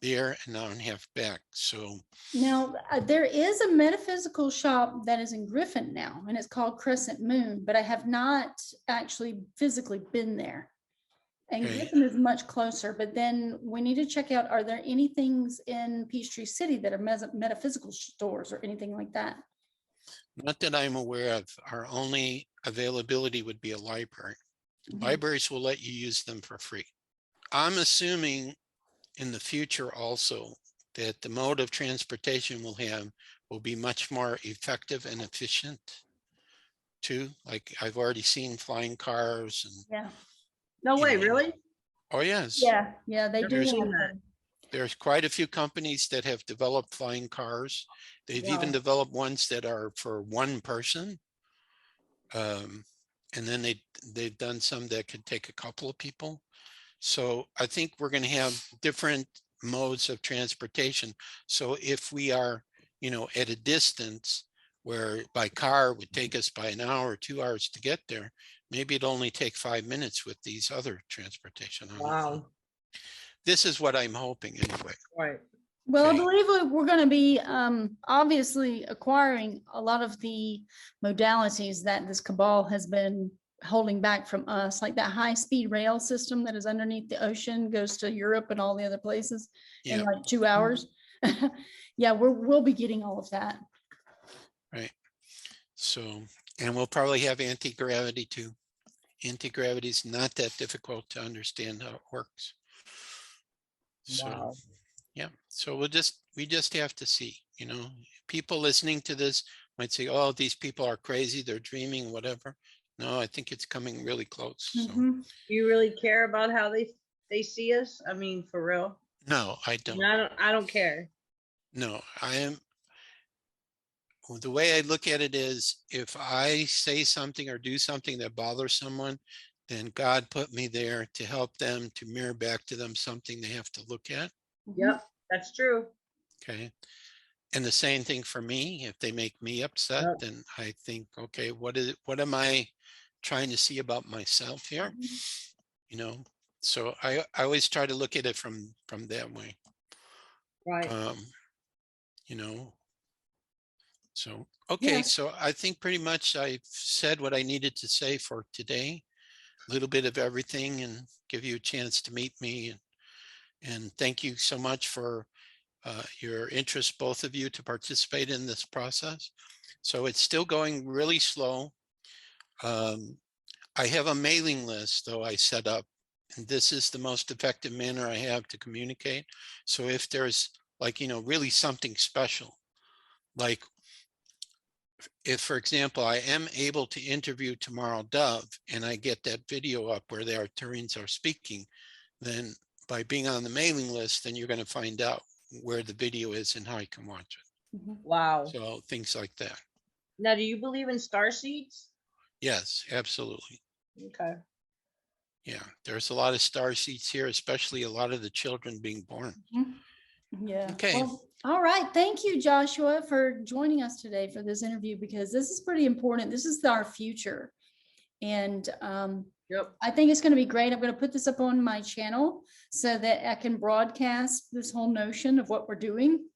there, an hour and a half back. So Now, there is a metaphysical shop that is in Griffin now, and it's called Crescent Moon, but I have not actually physically been there. And okay, Griffin is much closer, but then we need to check out, are there any things in Peachtree City that are metaphysical stores or anything like that? not that I'm aware of. Our only availability would be a library. Mhm. Libraries will let you use them for free. I'm assuming in the future also that the mode of transportation we'll have will be much more effective and efficient too. Like I've already seen flying cars and, Yeah, No you way, know, really? oh yes, yeah, they do Never have seen that. them. there's quite a few companies that have developed flying cars. They've even Wow. developed ones that are for one person. And then they've done some that could take a couple of people. So I think we're going to have different modes of transportation. So if we are, at a distance where by car would take us by an hour or 2 hours to get there, maybe it'll only take 5 minutes with these other transportation. I don't know. Wow. This is what I'm hoping anyway. Right. Well, I Okay. believe we're going to be obviously acquiring a lot of the modalities that this cabal has been holding back from us, like that high-speed rail system that is underneath the ocean, goes to Europe and all the other places in Yeah, like 2 hours. Yeah, we'll be getting all of that. right. So, and we'll probably have anti-gravity too. Anti-gravity is not that difficult to understand how it works. So, Wow. yeah, so we just have to see, people listening to this might say, oh, these people are crazy, they're dreaming, whatever. No, I think it's coming really close. So Mhm. Do you really care about how they see us? I mean, for real? no, I don't. I don't care. No, the way I look at it is if I say something or do something that bothers someone, then God put me there to help them, to mirror back to them something they have to look at. Yep, that's true. Okay. And the same thing for me. If they make me upset, Yep. then I think, okay, what am I trying to see about myself here? So I always try to look at it from that way. Right. Um, you know, so okay, Yeah. so I think pretty much I've said what I needed to say for today. A little bit of everything, and give you a chance to meet me. And thank you so much for your interest, both of you, to participate in this process. So it's still going really slow. I have a mailing list, though, I set up, and this is the most effective manner I have to communicate. So if there's like, really something special, like if, for example, I am able to interview tomorrow Dove and I get that video up where the Arturians are speaking, then by being on the mailing list, then you're going to find out where the video is and how you can watch it. Mhm. Wow. So things like that. Now, do you believe in star seeds? Yes, absolutely. Okay. Yeah, there's a lot of star seeds here, especially a lot of the children being born. Mhm. Yeah. Okay. Well, all right. Thank you, Joshua, for joining us today for this interview, because this is pretty important. This is our future. And Yep. I think it's going to be great. I'm going to put this up on my channel so that I can broadcast this whole notion of what we're doing.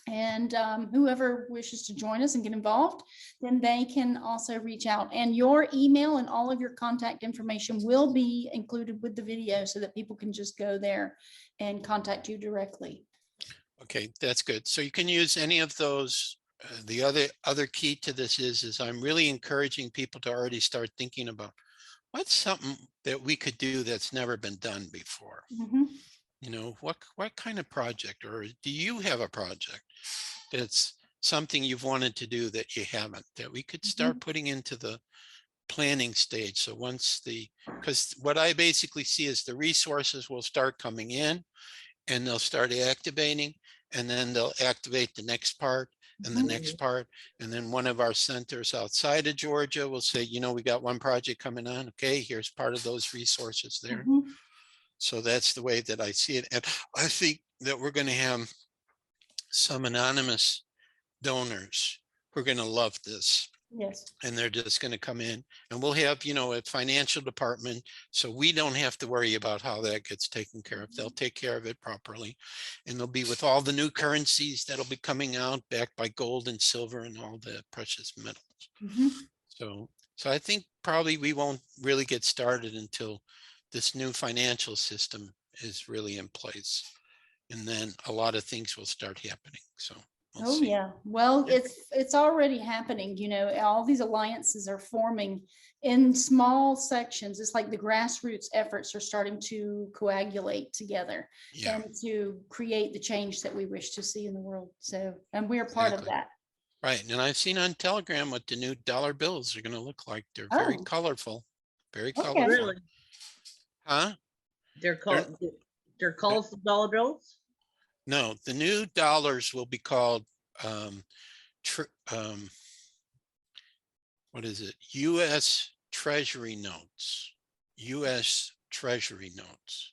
And whoever wishes to join us and get involved, then they can also reach out. And your email and all of your contact information will be included with the video so that people can just go there and contact you directly. Okay, that's good. So you can use any of those. The other key to this is I'm really encouraging people to already start thinking about what's something that we could do that's never been done before. Mhm. What kind of project, or do you have a project that's something you've wanted to do that you haven't, that we could start putting into the planning stage. So once because what I basically see is the resources will start coming in and they'll start activating, and then they'll activate the next part and the next part. And then one of our centers outside of Georgia will say, you know, we got one project coming on. Okay, here's part of those resources there. So that's the way that I see it. And I think that we're going to have some anonymous donors who are going to love this. Yes. And they're just going to come in, and we'll have, you know, a financial department. So we don't have to worry about how that gets taken care of. They'll take care of it properly. And they'll be with all the new currencies that'll be coming out, backed by gold and silver and all the precious metals. So I think probably we won't really get started until this new financial system is really in place. And then a lot of things will start happening. So we'll see. Yeah. Well, it's already happening. You know, all these alliances are forming in small sections. It's like the grassroots efforts are starting to coagulate together and to create the change that we wish to see in the world. So, and we're part of that. Right. And I've seen on Telegram what the new dollar bills are going to look like. They're very colorful. Very colorful. Really? Huh? They're colorful dollar bills? No, the new dollars will be called what is it? U.S. Treasury notes. U.S. Treasury notes.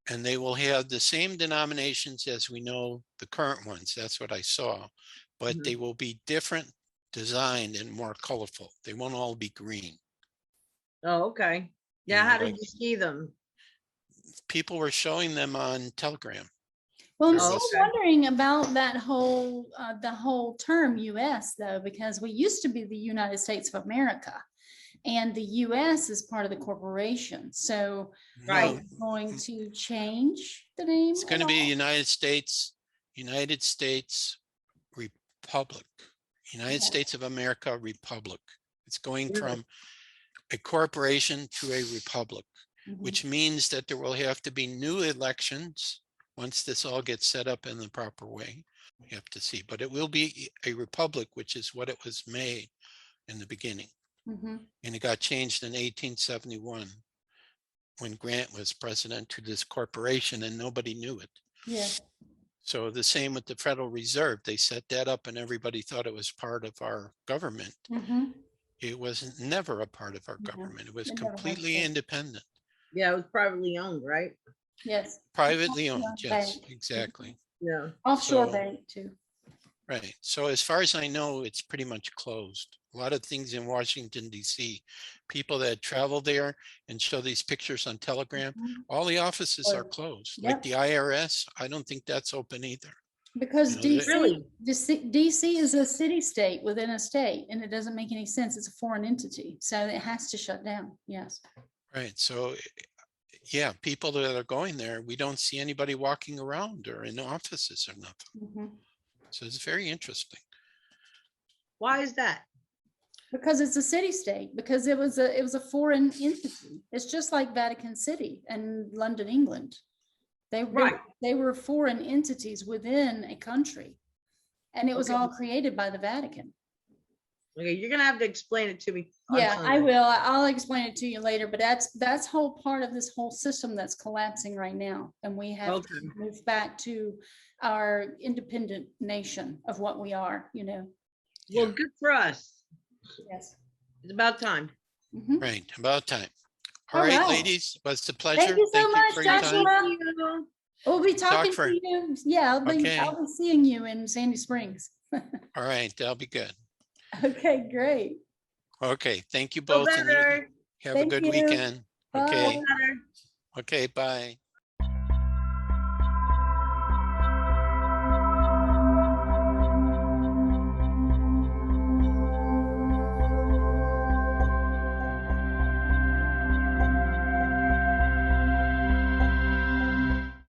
And they will have the same denominations as we know the current ones. That's what I saw. But they will be different designed and more colorful. They won't all be green. Oh, okay. Yeah, how did you see them? People were showing them on Telegram. Well, I'm still wondering about that whole the whole term U.S. though, because we used to be the United States of America, and the U.S. is part of the corporation. So, are we going to change the name? It's going to be United States Republic, United States of America Republic. It's going from a corporation to a republic, which means that there will have to be new elections. Once this all gets set up in the proper way, we have to see. But it will be a republic, which is what it was made in the beginning. And it got changed in 1871 when Grant was president to this corporation and nobody knew it. Yeah. So the same with the Federal Reserve. They set that up and everybody thought it was part of our government. It was never a part of our government. It was completely independent. Yeah, it was privately owned, right? Yes. Privately owned, yes, exactly. Yeah. Offshore bank too. Right. So as far as I know, it's pretty much closed. A lot of things in Washington, D.C. People that travel there and show these pictures on Telegram, all the offices are closed. Like the IRS, I don't think that's open either. Because DC is a city state within a state, and it doesn't make any sense. It's a foreign entity, so it has to shut down. Yes. Right. So, yeah, people that are going there, we don't see anybody walking around or in offices or nothing. So it's very interesting. Why is that? Because it's a city state. Because it was a foreign entity. It's just like Vatican City and London, England. They were foreign entities within a country, and it was all created by the Vatican. Okay, you're gonna have to explain it to me. Yeah, I will. I'll explain it to you later. But that's whole part of this whole system that's collapsing right now, and we have to move back to our independent nation of what we are. You know. Well, good for us. Yes. It's about time. Right, about time. All right, ladies, it was a pleasure. Thank you so much, Joshua. We'll be talking to you. Yeah, I'll be seeing you in Sandy Springs. All right, that'll be good. Okay, great. Okay, thank you both. And have a good weekend. Okay. Bye. Okay, bye.